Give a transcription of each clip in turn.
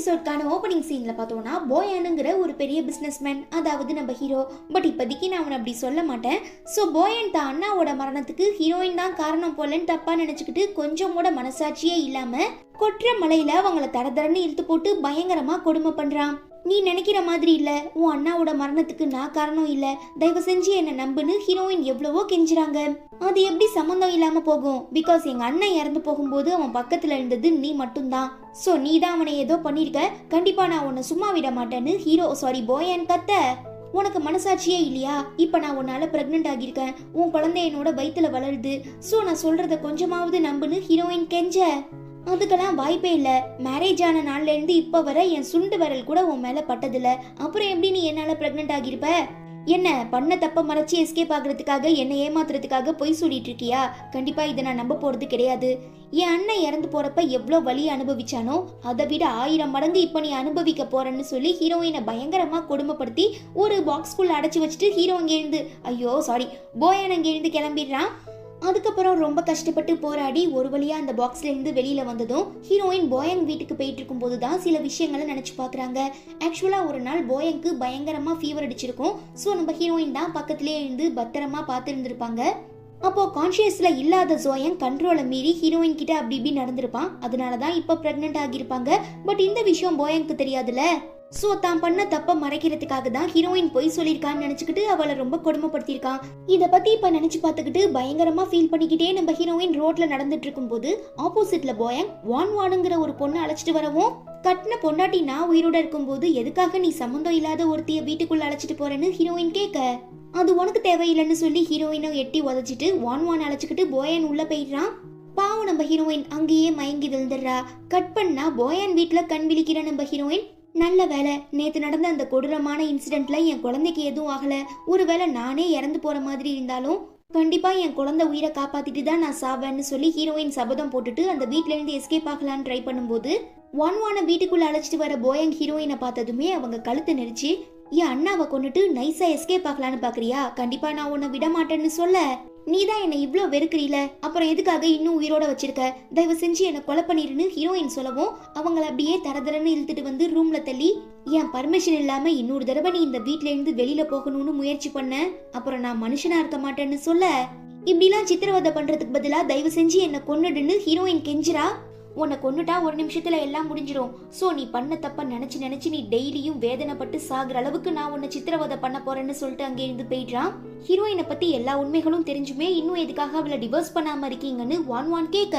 எபிசோட்கான opening சீன்ல பார்த்தோம்னா போயானுங்கிற ஒரு பெரிய பிசினஸ்மேன், அதாவது நம்ம ஹீரோ. பட் இப்போதைக்கு நான் அவனை அப்படி சொல்ல மாட்டேன். ஸோ போயன் தான் அண்ணாவோட மரணத்துக்கு ஹீரோயின் தான் காரணம் போலன்னு தப்பா நினைச்சுக்கிட்டு கொஞ்சம் கூட மனசாட்சியே இல்லாம கொற்ற மலையில அவங்கள தரதரன்னு இழுத்து போட்டு பயங்கரமா கொடுமை பண்றான். நீ நினைக்கிற மாதிரி இல்ல, உன் அண்ணாவோட மரணத்துக்கு நான் காரணம் இல்ல, தயவு செஞ்சு என்ன நம்புன்னு ஹீரோயின் எவ்வளவோ கெஞ்சுறாங்க. அது எப்படி சம்மந்தம் இல்லாம போகும்? பிகாஸ் எங்க அண்ணன் இறந்து போகும்போது அவன் பக்கத்துல இருந்தது நீ மட்டும்தான். சோ நீ தான் அவனை ஏதோ பண்ணிருக்க, கண்டிப்பா நான் உன்னை சும்மா விட மாட்டேன்னு போயன் கத்த. உனக்கு மனசாட்சியே இல்லையா? இப்ப நான் உன்னால பிரெக்னென்ட் ஆகியிருக்கேன், உன் குழந்தை என்னோட வயித்துல வளருது, சோ நான் சொல்றத கொஞ்சமாவது நம்புன்னு ஹீரோயின் கெஞ்ச. அதுக்கெல்லாம் வாய்ப்பே இல்ல, மேரேஜ் ஆன நாள்ல இருந்து இப்ப வர என் சுண்டு விரல் கூட உன் மேல பட்டதில்ல, அப்புறம் எப்படி நீ என்னால பிரெக்னென்ட் ஆகிருப்ப? என்ன பண்ண தப்ப மறைச்சி எஸ்கேப் ஆகுறதுக்காக என்ன ஏமாத்துறதுக்காக பொய் சொல்லிட்டு இருக்கியா? கண்டிப்பா இதை நான் நம்ப போறது கிடையாது. என் அண்ணன் இறந்து போறப்ப எவ்வளவு வலியை அனுபவிச்சானோ அதை விட 1000 மடங்கு இப்ப நீ அனுபவிக்க போறன்னு சொல்லி ஹீரோயினை பயங்கரமா கொடுமைப்படுத்தி ஒரு பாக்ஸ்குள்ள அடைச்சு வச்சுட்டு ஹீரோ அங்க இருந்து போயன் அங்க இருந்து கிளம்பிடுறான். அதுக்கப்புறம் ரொம்ப கஷ்டப்பட்டு போராடி ஒரு வழியா அந்த பாக்ஸ்ல இருந்து வெளியில வந்ததும் ஹீரோயின் போயங் வீட்டுக்கு போயிட்டு இருக்கும் போதுதான் சில விஷயங்களை நினைச்சு பாக்குறாங்க. ஆக்சுவலா ஒரு நாள் போயங்க்கு பயங்கரமா ஃபீவர் அடிச்சிருக்கும். சோ நம்ம ஹீரோயின் தான் பக்கத்திலே இருந்து பத்திரமா பார்த்து இருந்திருப்பாங்க. அப்போ கான்சியஸ்ல இல்லாத ஜோயங் கண்ட்ரோலை மீறி ஹீரோயின் கிட்ட அப்படி இப்படி நடந்திருப்பான். அதனாலதான் இப்ப பிரெக்னென்ட் ஆகியிருப்பாங்க. பட் இந்த விஷயம் போயங்க்கு தெரியாதுல. சோ தான் பண்ண தப்ப மறைக்கிறதுக்காக தான் ஹீரோயின் பொய் சொல்லிருக்கான்னு நினைச்சுக்கிட்டு அவளை ரொம்ப கொடுமைப்படுத்திருக்கான். இத பத்தி இப்ப நினைச்சு பார்த்துக்கிட்டு பயங்கரமா ஃபீல் பண்ணிக்கிட்டே நம்ம ஹீரோயின் ரோட்ல நடந்துட்டு இருக்கும் போது ஆப்போசிட்ல போயங் வானுங்கிற ஒரு பொண்ணு அழைச்சிட்டு வரவும், கட்டின பொண்டாட்டி நான் உயிரோட இருக்கும் போது எதுக்காக நீ சம்மந்தம் இல்லாத ஒருத்திய வீட்டுக்குள்ள அழைச்சிட்டு போறேன்னு ஹீரோயின் கேட்க, அது உனக்கு தேவையில்லைன்னு சொல்லி ஹீரோயினை எட்டி உதச்சிட்டு வான் அழைச்சிக்கிட்டு போயன் உள்ள போயிடுறான். பாவம் நம்ம ஹீரோயின் அங்கேயே மயங்கி விழுந்துடுறா. கட் பண்ணா போயன் வீட்டுல கண் விழிக்கிற நம்ம ஹீரோயின், நல்ல வேலை நேத்து நடந்த அந்த கொடூரமான இன்சிடென்ட்ல என் குழந்தைக்கு எதுவும் ஆகல, ஒருவேளை நானே இறந்து போற மாதிரி இருந்தாலும் கண்டிப்பா என் குழந்தை உயிரை காப்பாத்திட்டு தான் நான் சாவேன்னு சொல்லி ஹீரோயின் சபதம் போட்டுட்டு அந்த வீட்ல இருந்து எஸ்கேப் ஆகலான்னு ட்ரை பண்ணும்போது வான வீட்டுக்குள்ள அழைச்சிட்டு வர போயங் ஹீரோயினை பார்த்ததுமே அவங்க கழுத்தை நெரிச்சு, என் அண்ணாவை கொண்டுட்டு நைஸா எஸ்கேப் ஆகலான்னு பாக்குறியா? கண்டிப்பா நான் உன்னை விட மாட்டேன்னு சொல்ல, நீதான் என்னை இவ்ளோ வெறுக்கிறீல, அப்புறம் எதுக்காக இன்னும் உயிரோட வச்சிருக்க, தயவு செஞ்சு என்னை கொலை பண்ணிருன்னு ஹீரோயின் சொல்லவும் அவங்கள அப்படியே தரதரன்னு இழுத்துட்டு வந்து ரூம்ல தள்ளி, என் பர்மிஷன் இல்லாம இன்னொரு தடவை நீ இந்த வீட்ல இருந்து வெளியில போகணும்னு முயற்சி பண்ண, அப்புறம் நான் மனுஷனா இருக்க மாட்டேன்னு சொல்ல, இப்படிலாம் சித்திரவதை பண்றதுக்கு பதிலா தயவு செஞ்சு என்னை கொன்னுடுன்னு ஹீரோயின் கெஞ்சிரா. உன்னை கொன்னுட்டா ஒரு நிமிஷத்துல எல்லாம் முடிஞ்சிடும். சோ நீ பண்ண தப்ப நினைச்சு நீ டெய்லியும் வேதனைப்பட்டு சாகுற அளவுக்கு நான் உன்னை சித்திரவதை பண்ண போறேன்னு சொல்லிட்டு அங்கே இருந்து போயிடுறான். ஹீரோயினை பத்தி எல்லா உண்மைகளும் தெரிஞ்சுமே இன்னும் எதுக்காக அவளை டிவோர்ஸ் பண்ணாம இருக்கீங்கன்னு வான் கேட்க,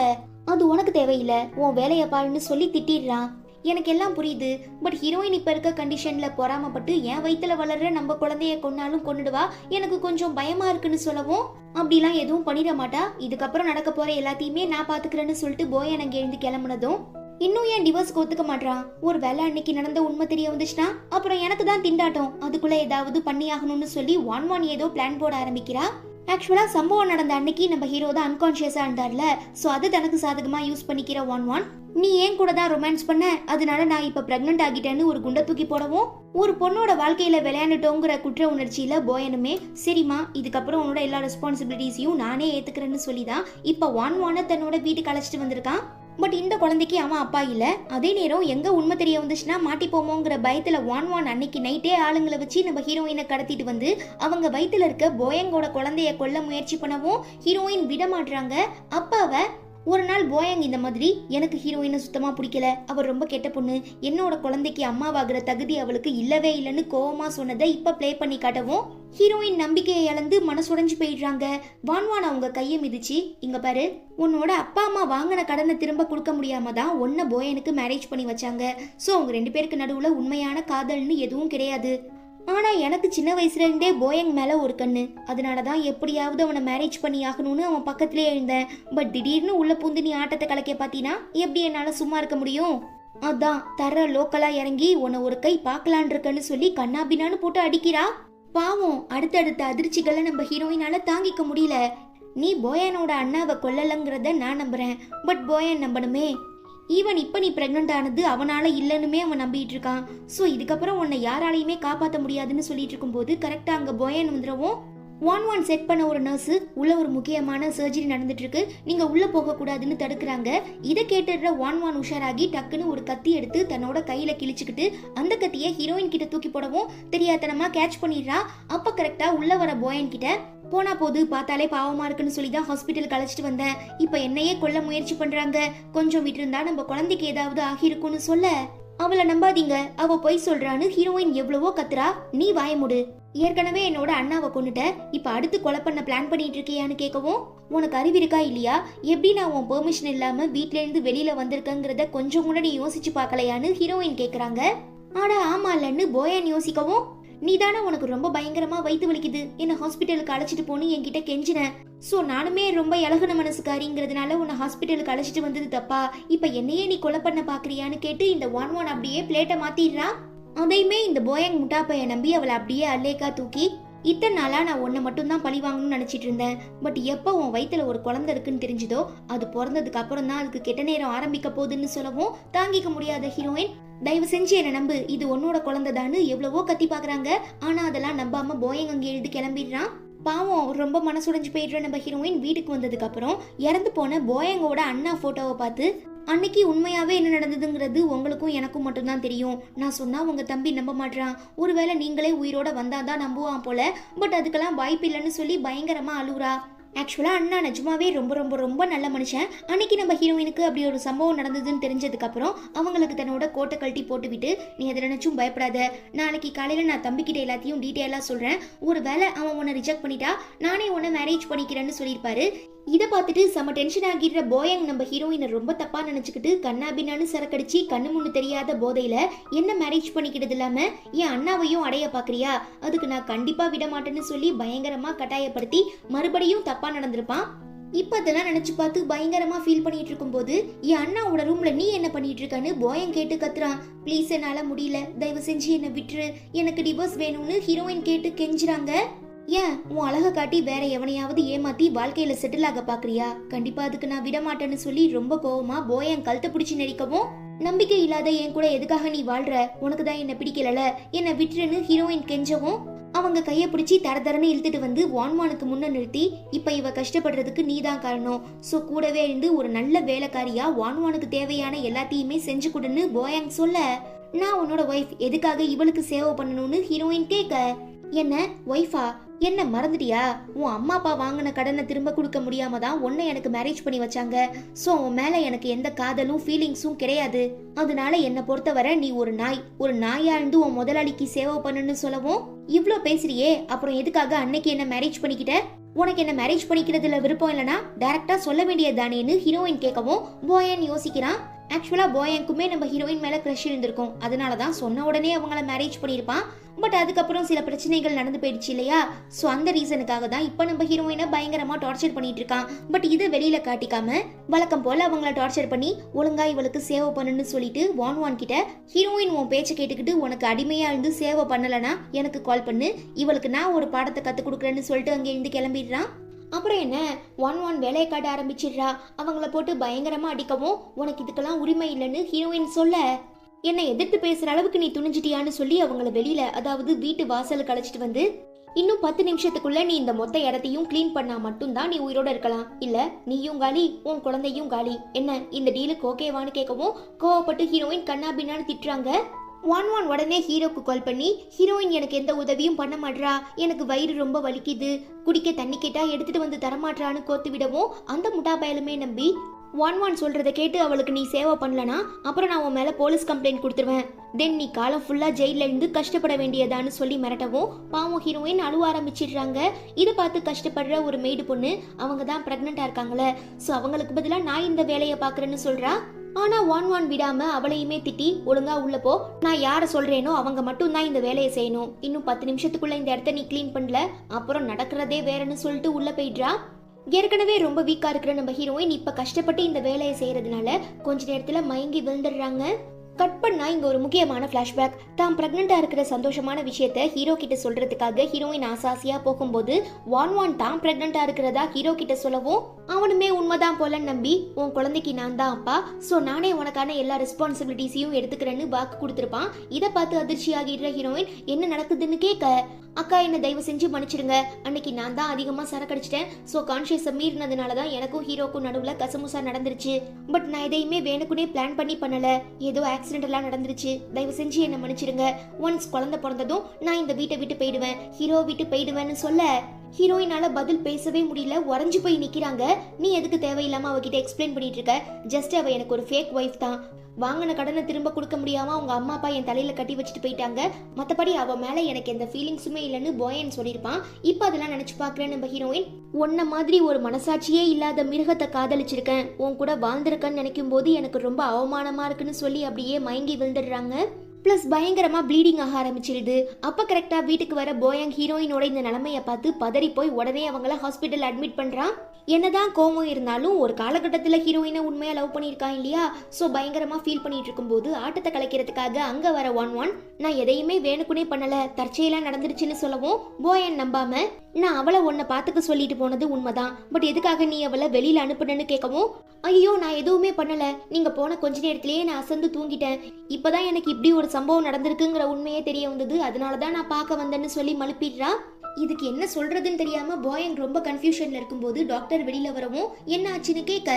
அது உனக்கு தேவையில்லை, உன் வேலையை பாருன்னு சொல்லி திட்டிடுறான். எனக்கு எல்லாம் புரியுது, பட் ஹீரோயின் இப்ப இருக்க கண்டிஷன்ல பொறாமப்பட்டு என் வயித்துல வளர்ற நம்ம குழந்தைய கொன்னாலும் கொன்னுடுவா, எனக்கு கொஞ்சம் பயமா இருக்குன்னு சொல்லவும், அப்படிலாம் எதுவும் பண்ணிட மாட்டா, இதுக்கப்புறம் நடக்க போற எல்லாத்தையுமே நான் பாத்துக்கிறேன்னு சொல்லிட்டு போயன் அங்க எழுந்து கிளம்புனதும், இன்னும் ஏன் டிவோர்ஸ்க்கு ஒத்துக்க மாட்டான்? ஒரு வேலை அன்னைக்கு நடந்த உண்மை தெரிய வந்துச்சுன்னா அப்புறம் எனக்கு தான் திண்டாட்டம், அதுக்குள்ள ஏதாவது பண்ணி ஆகணும்னு சொல்லி வான் ஏதோ பிளான் போட ஆரம்பிக்கிறா. ஆக்சுவலா சம்பவம் நடந்த அன்னைக்கு நம்ம ஹீரோ தான் அன்கான்சியஸா இருந்தார்ல, சோ அது தனக்கு சாதகமா யூஸ் பண்ணிக்கிற வான், நீ ஏன் கூட தான் ரொமான்ஸ் பண்ண, அதனால நான் இப்ப பிரெக்னென்ட் ஆகிட்டேன்னு ஒரு குண்டை தூக்கி போடவும், ஒரு பொண்ணோட வாழ்க்கையில விளையாண்டுட்டோங்கிற குற்ற உணர்ச்சியில போயனுமே, சரிமா இதுக்கப்புறம் உன்னோட எல்லா ரெஸ்பான்சிபிலிட்டிஸையும் நானே ஏத்துக்கிறேன்னு சொல்லிதான் இப்ப வான தன்னோட வீட்டுக்கு அழைச்சிட்டு வந்திருக்கான். பட் இந்த குழந்தைக்கு அவன் அப்பா இல்ல, அதே நேரம் எங்க உண்மை தெரிய வந்துச்சுன்னா மாட்டிப்போமோங்கிற பயத்துல வான் அன்னைக்கு நைட்டே ஆளுங்களை வச்சு நம்ம ஹீரோயினை கடத்திட்டு வந்து அவங்க வயித்துல இருக்க போயங்கோட குழந்தைய கொல்ல முயற்சி பண்ணவும் ஹீரோயின் விட மாட்டாங்க. அப்ப ஒரு நாள் போயங் இந்த மாதிரி, எனக்கு ஹீரோயினை சுத்தமா பிடிக்கல, அவர் ரொம்ப கெட்ட பொண்ணு, என்னோட குழந்தைக்கு அம்மாவாகிற தகுதி அவளுக்கு இல்லவே இல்லைன்னு கோவமா சொன்னதை இப்ப பிளே பண்ணி காட்டவும் ஹீரோயின் நம்பிக்கையை இழந்து மனசுடைஞ்சு போயிடுறாங்க. வான் அவங்க கையை மிதிச்சு, இங்க பாரு, உன்னோட அப்பா அம்மா வாங்கின கடனை திரும்ப கொடுக்க முடியாம தான் உன்னை போயனுக்கு மேரேஜ் பண்ணி வச்சாங்க. சோ அவங்க 2 பேருக்கு நடுவுல உண்மையான காதல்னு எதுவும் கிடையாது. ஆனா எனக்கு சின்ன வயசுல இருந்தே போயங் மேல ஒரு கண்ணு, அதனாலதான் எப்படியாவது அவனை மேரேஜ் பண்ணி ஆகணும்னு அவன் பக்கத்திலே இருந்தேன். பட் திடீர்னு உள்ள பூந்து நீ ஆட்டத்தை கலக்க பாத்தீனா எப்படி என்னால சும்மா இருக்க முடியும்? அதான் தர லோக்கலா இறங்கி உன்னை ஒரு கை பாக்கலான் இருக்கன்னு சொல்லி கண்ணாபினான்னு போட்டு அடிக்கிறா. பாவம் அடுத்தடுத்த அதிர்ச்சிகளை நம்ம ஹீரோயினால தாங்கிக்க முடியல. நீ போயனோட அண்ணாவை கொல்லலங்கிறத நான் நம்புறேன், பட் போயன் நம்பணுமே. ஈவன் இப்ப நீ பிரெக்னென்ட் ஆனது அவனால இல்லன்னுமே அவன் நம்பிட்டு இருக்கான். சோ இதுக்கப்புறம் உன்னை யாராலையுமே காப்பாற்ற முடியாதுன்னு சொல்லிட்டு இருக்கும் போது கரெக்டா அங்க போயன் வந்துடவும், ஒன் ஒன் செட் பண்ண ஒரு நர்ஸ் உள்ள ஒரு முக்கியமான சர்ஜரி நடந்துட்டு இருக்கு, நீங்க உள்ள போக கூடாதுன்னு தடுக்கிறாங்க. இதை கேட்டுடுற ஒன் ஒன் உஷாராகி டக்குன்னு ஒரு கத்தி எடுத்து தன்னோட கையில கிழிச்சுக்கிட்டு அந்த கத்தியை ஹீரோயின் கிட்ட தூக்கி போடவும் தெரியாதனமா கேட்ச் பண்ணிடுறா. அப்ப கரெக்டா உள்ள வர போயன் கிட்ட போனா போது பார்த்தாலே பாவமா இருக்குன்னு சொல்லி தான் ஹாஸ்பிட்டலுக்கு அழைச்சிட்டு வந்தேன், இப்ப என்னையே கொல்ல முயற்சி பண்றாங்க, கொஞ்சம் விட்டுருந்தா நம்ம குழந்தைக்கு ஏதாவது ஆகிருக்கும்னு சொல்ல அவளை நம்பாதீங்க, அவ பொய் சொல்றான்னு ஹீரோயின் எவ்வளவோ கத்துறா. நீ வாய மூடு, ஏற்கனவே என்னோட அண்ணாவை கொண்டுட்ட, இப்ப அடுத்து கொலை பண்ண பிளான் பண்ணிட்டு இருக்கியான்னு கேட்கவும் உனக்கு அறிவு இருக்கா இல்லையா, எப்படி நான் உன் பெர்மிஷன் இல்லாம வீட்ல இருந்து வெளியில வந்திருக்கங்கிறத கொஞ்சம் கூட நீ யோசிச்சு பார்க்கலையான்னு ஹீரோயின் கேக்குறாங்க. ஆடா ஆமா இல்லன்னு போயன் யோசிக்கவும் நீ தானே உனக்கு ரொம்ப பயங்கரமா வயிற்று வலிக்குது, என்ன ஹாஸ்பிட்டலுக்கு அழைச்சிட்டு போன்னு என்கிட்ட கெஞ்சின, சோ நானுமே ரொம்ப இலகுன மனசுக்காரிங்கிறதுனால உன்னை ஹாஸ்பிட்டலுக்கு அழைச்சிட்டு வந்தது தப்பா, இப்ப என்னையே நீ கொலை பண்ண பாக்குறியான்னு கேட்டு இந்த ஒன் ஒன் அப்படியே பிளேட்டை மாத்திடுறா. அதையுமே இந்த போயங் முட்டாப்பைய நம்பி அவளை அப்படியே அல்லேக்கா தூக்கி இத்தனை நாளா நான் உன்னை மட்டும் தான் பழி வாங்கணும்னு நினைச்சிட்டு இருந்தேன், பட் எப்போ உன் வயிற்றுல ஒரு குழந்தை இருக்குன்னு தெரிஞ்சதோ அது பிறந்ததுக்கு அப்புறம் தான் அதுக்கு கெட்ட நேரம் ஆரம்பிக்க போகுதுன்னு சொல்லவும் தாங்கிக்க முடியாத ஹீரோயின் தயவு செஞ்சு என்ன நம்பு, இது உன்னோட குழந்தைதான்னு எவ்வளவோ கத்தி பாக்குறாங்க. ஆனா அதெல்லாம் நம்பாம போயங் அங்கே எழுதி கிளம்பிடுறான். பாவம் ரொம்ப மனசுடைஞ்சு போயிடுற நம்ம ஹீரோயின் வீட்டுக்கு வந்ததுக்கு அப்புறம் இறந்து போன போயங்கோட அண்ணா போட்டோவை பார்த்து அன்னைக்கு உண்மையாவே என்ன நடந்ததுங்கிறது உங்களுக்கும் எனக்கும் மட்டும்தான் தெரியும், நான் சொன்னா உங்க தம்பி நம்ப மாட்டான், ஒருவேளை நீங்களே உயிரோட வந்தாதான் நம்புவான் போல, பட் அதுக்கெல்லாம் வாய்ப்பு இல்லைன்னு சொல்லி பயங்கரமா அழுவுறா. ஆக்சுவலா அண்ணா நிஜமாவே ரொம்ப ரொம்ப ரொம்ப நல்ல மனுஷன். அன்னைக்கு நம்ம ஹீரோயினுக்கு அப்படி ஒரு சம்பவம் நடந்ததுன்னு தெரிஞ்சதுக்கு அப்புறம் அவங்களுக்கு தன்னோட கோட்டை கழட்டி போட்டு விட்டு நீ அதை நினைச்சும் பயப்படாத, நாளைக்கு காலையில நான் தம்பிக்கிட்ட எல்லாத்தையும் டீட்டெயிலா சொல்றேன், ஒரு வேளை அவன் உன்னை ரிஜெக்ட் பண்ணிட்டா நானே உன்னை மேரேஜ் பண்ணிக்கிறேன்னு சொல்லியிருப்பாரு. இதை பார்த்துட்டு செம டென்ஷன் ஆகிடுற போயங் நம்ம ஹீரோயினை ரொம்ப தப்பா நினைச்சுக்கிட்டு கண்ணாபின்னான்னு சரக்கடிச்சு கண்ணு முன்னு தெரியாத போதையில என்ன மேரேஜ் பண்ணிக்கிறது இல்லாம என் அண்ணாவையும் அடைய பாக்குறியா, அதுக்கு நான் கண்டிப்பா விட மாட்டேன்னு சொல்லி பயங்கரமா கட்டாயப்படுத்தி மறுபடியும் தப்பா நடந்திருப்பான். இப்ப அதெல்லாம் நினைச்சு பார்த்து பயங்கரமா ஃபீல் பண்ணிட்டு இருக்கும் போது என் அண்ணாவோட ரூம்ல நீ என்ன பண்ணிட்டு இருக்கன்னு போயங் கேட்டு கத்துறான். ப்ளீஸ் என்னால முடியல, தயவு செஞ்சு என்ன விட்டுரு, எனக்கு டிவோர்ஸ் வேணும்னு ஹீரோயின் கேட்டு கெஞ்சுறாங்க. ஏன் உன் அழகை காட்டி வேற எவனையாவது ஏமாத்தி வாழ்க்கையில செட்டில் ஆக பாக்குறியா, கண்டிப்பா அதுக்கு நான் விட மாட்டேன்னு சொல்லி ரொம்ப கோவமா போயன் கழுத்தை பிடிச்சு நெரிக்கவும் நம்பிக்கை இல்லாத என் கூட எதுக்காக நீ வாழ்ற, உனக்குதான் என்ன பிடிக்கல, என்ன விட்டுருன்னு ஹீரோயின் கெஞ்சவும் அவங்க கையை பிடிச்சி தரதரன்னு இழுத்துட்டு வந்து வான்வானுக்கு முன்ன நிறுத்தி இப்ப இவ கஷ்டப்படுறதுக்கு நீ தான் காரணம், சோ கூடவே இருந்து ஒரு நல்ல வேலைக்காரியா வான்வானுக்கு தேவையான எல்லாத்தையுமே செஞ்சு கொடுன்னு போயங் சொல்ல நான் உன்னோட ஒய்ஃப், எதுக்காக இவளுக்கு சேவை பண்ணணும்னு ஹீரோயின் கேட்க என்ன ஒய்ஃபா, என்ன மறந்துட்டியா, உன் அம்மா அப்பா வாங்கின கடனை திரும்ப கொடுக்க முடியாம தான் உன்னை எனக்கு மேரேஜ் பண்ணி வச்சாங்க, சோ உன் மேல எனக்கு எந்த காதலும் ஃபீலிங்ஸும் கிடையாது, அதனால என்ன பொறுத்தவரை நீ ஒரு நாய், ஒரு நாயா இருந்து உன் முதலாளிக்கு சேவை பண்ணுன்னு சொல்லவும் இவ்ளோ பேசுறியே அப்புறம் எதுக்காக அன்னைக்கு என்ன மேரேஜ் பண்ணிக்கிட்ட, உனக்கு என்ன மேரேஜ் பண்ணிக்கிறதுல விருப்பம் இல்லைனா டைரக்டா சொல்ல வேண்டியதானேன்னு ஹீரோயின் கேட்கவும் போயன் யோசிக்கிறான். ஆக்சுவலா போயனுக்குமே நம்ம ஹீரோயின் மேல கிரஷ் இருந்திருக்கும், அதனாலதான் சொன்ன உடனே அவங்கள மேரேஜ் பண்ணிருப்பான். பட் அதுக்கப்புறம் சில பிரச்சனைகள் நடந்து போயிடுச்சு இல்லையா, சோ அந்த ரீசனுக்காக தான் இப்ப நம்ம ஹீரோயினை பயங்கரமா டார்ச்சர் பண்ணிட்டு இருக்கான். பட் இதை வெளியில காட்டிக்காம வழக்கம் போல அவங்கள டார்ச்சர் பண்ணி ஒழுங்கா இவளுக்கு சேவை பண்ணுன்னு சொல்லிட்டு வான் கிட்ட ஹீரோயின் உன் பேச்சை கேட்டுக்கிட்டு உனக்கு அடிமையா இருந்து சேவை பண்ணலனா எனக்கு கால் பண்ணு, இவளுக்கு நான் ஒரு பாடத்தை கத்து கொடுக்குறேன்னு சொல்லிட்டு அங்க இருந்து கிளம்பிடுறான். அப்புறம் என்ன ஒன் வேலையை காட்ட ஆரம்பிச்சிடுறா. அவங்கள போட்டு பயங்கரமா அடிக்கவும் உனக்கு இதுக்கெல்லாம் உரிமை இல்லைன்னு ஹீரோயின் சொல்ல என்னை எதிர்த்து பேசுற அளவுக்கு நீ துணிஞ்சிட்டியான்னு சொல்லி அவங்கள வெளியில அதாவது வீட்டு வாசலுக்கு அழைச்சிட்டு வந்து இன்னும் 10 நிமிஷத்துக்குள்ள நீ இந்த மொத்த இடத்தையும் கிளீன் பண்ணா மட்டும்தான் நீ உயிரோட இருக்கலாம், இல்ல நீயும் காலி உன் குழந்தையும் காலி, என்ன இந்த டீலுக்கு ஓகேவான்னு கேட்கவும் கோவப்பட்டு ஹீரோயின் கண்ணா பின்னான்னு திட்டுறாங்க. ஒன் உடனே ஹீரோக்கு கால் பண்ணி ஹீரோயின் எனக்கு எந்த உதவியும் பண்ண மாட்றா, எனக்கு வயிறு ரொம்ப வலிக்குது, குடிக்க தண்ணி கேட்டா எடுத்துட்டு வந்து தரமாட்டான்னு கோத்து விடவும் அந்த முட்டா பயலுமே நம்பி ஒன் சொல்றதை கேட்டு அவளுக்கு நீ சேவை பண்ணலனா அப்புறம் நான் உன் மேல போலீஸ் கம்ப்ளைண்ட் கொடுத்துருவேன், தென் நீ காலம் ஃபுல்லா ஜெயில இருந்து கஷ்டப்பட வேண்டியதான்னு சொல்லி மிரட்டவும் பாவம் ஹீரோயின் அழுவ ஆரம்பிச்சிடுறாங்க. இதை பார்த்து கஷ்டப்படுற ஒரு மெய்டு பொண்ணு அவங்க தான் பிரெக்னெண்டா இருக்காங்களே, சோ அவங்களுக்கு பதிலா நான் இந்த வேலையை பாக்குறேன்னு சொல்றா. ஆனா ஒன் விடாம அவளையுமே திட்டி ஒழுங்கா உள்ள போ, நான் யார சொல்றேனோ அவங்க மட்டும் தான் இந்த வேலையை செய்யணும், இன்னும் 10 நிமிஷத்துக்குள்ள இந்த இடத்த நீ கிளீன் பண்ணல அப்புறம் நடக்கிறதே வேறன்னு சொல்லிட்டு உள்ள போயிடுறா. ஏற்கனவே ரொம்ப வீக்கா இருக்கிற நம்ம ஹீரோயின் இப்ப கஷ்டப்பட்டு இந்த வேலையை செய்யறதுனால கொஞ்ச நேரத்துல மயங்கி விழுந்துடுறாங்க. கட் பண்ணா இங்க ஒரு முக்கியமான பிளாஷ்பேக். தான் பிரெக்னெண்டா இருக்கிற சந்தோஷமான விஷயத்த ஹீரோ கிட்ட சொல்றதுக்காக ஹீரோயின் ஆசாசியா போகும்போது வான் தான் பிரெக்னெண்டா இருக்கிறதா ஹீரோ கிட்ட சொல்லவும் அவனுமே உண்மைதான் போல நம்பி உன் குழந்தைக்கு நான் தான் அப்பா, சோ நானே உனக்கான எல்லா ரெஸ்பான்சிபிலிட்டிஸையும் எடுத்துக்கிறேன்னு வாக்கு கொடுத்திருப்பான். இதை பார்த்து அதிர்ச்சி ஆகிடுற ஹீரோயின் என்ன நடக்குதுன்னு கேட்க அக்கா என்ன தயவு செஞ்சு மன்னிச்சிடுங்க, அன்னைக்கு நான் தான் அதிகமா சரக்கடிச்சிட்டேன். ஸோ கான்ஷியஸை மீறினதுனால தான் எனக்கும் ஹீரோக்கும் நடுவில் கசமுசா நடந்துருச்சு. பட் நான் எதையுமே வேணுக்குனே பிளான் பண்ணி பண்ணல, ஏதோ ஆக்சிடென்ட் எல்லாம் நடந்துருச்சு, தயவு செஞ்சு என்ன மன்னிச்சிடுங்க. ஒன்ஸ் குழந்தை பிறந்ததும் நான் இந்த வீட்டை விட்டு போயிடுவேன், ஹீரோ விட்டு போயிடுவேன்னு சொல்ல ஹீரோயினால பதில் பேசவே முடியல, உறைஞ்சு போய் நிக்கிறாங்க. நீ எதுக்கு தேவையில்லாம அவகிட்ட எக்ஸ்பிளைன் பண்ணிட்டு இருக்க? ஜஸ்ட் அவ எனக்கு ஒரு ஃபேக் ஒய்ஃப் தான். வாங்கின கடனை திரும்ப கொடுக்க முடியாம அவங்க அம்மா அப்பா என் தலையில கட்டி வச்சுட்டு போயிட்டாங்க. மத்தபடி அவ மேல எனக்கு எந்த ஃபீலிங்ஸுமே இல்லைன்னு போயன் சொல்லியிருப்பான். இப்ப அதெல்லாம் நினைச்சு பாக்குறேன் நம்ம ஹீரோயின். உன்ன மாதிரி ஒரு மனசாட்சியே இல்லாத மிருகத்தை காதலிச்சிருக்கேன், உன் கூட வாழ்ந்திருக்கேன்னு நினைக்கும் போது எனக்கு ரொம்ப அவமானமா இருக்குன்னு சொல்லி அப்படியே மயங்கி விழுந்துடுறாங்க. பிளஸ் பயங்கரமா ப்ளீடிங் ஆக ஆரம்பிச்சிருது. அப்ப கரெக்டா வீட்டுக்கு வர போயங் ஹீரோயினோட இந்த நிலைமைய பார்த்து பதறி போய் உடனே அவங்கள ஹாஸ்பிட்டல் அட்மிட் பண்றான். என்னதான் கோவம் இருந்தாலும் ஒரு காலகட்டத்தில் ஹீரோயினை உண்மையா லவ் பண்ணியிருக்கான் இல்லையா? ஸோ பயங்கரமா ஃபீல் பண்ணிட்டு இருக்கும்போது ஆட்டத்தை கலைக்கிறதுக்காக அங்க வர ஒன் நான் எதையுமே வேணுக்குனே பண்ணல, தற்செயலா நடந்துருச்சுன்னு சொல்லவும் போயன் நம்பாம நான் அவளை உன்னை பார்த்துக்க சொல்லிட்டு போனது உண்மைதான், பட் எதுக்காக நீ அவளை வெளியில அனுப்புனன்னு கேட்கவும், ஐயோ நான் எதுவுமே பண்ணல, நீங்க போன கொஞ்ச நேரத்திலேயே நான் அசந்து தூங்கிட்டேன், இப்பதான் எனக்கு இப்படி ஒரு சம்பவம் நடந்திருக்குங்கிற உண்மையே தெரிய வந்தது, அதனாலதான் நான் பார்க்க வந்தேன்னு சொல்லி மழுப்பிடுறா. இதுக்கு என்ன சொல்றதுன்னு தெரியாம போயன் ரொம்ப கன்ஃபியூஷன்ல இருக்கும்போது டாக்டர் வெளியில வரவும் என்ன ஆச்சுன்னு கேட்க,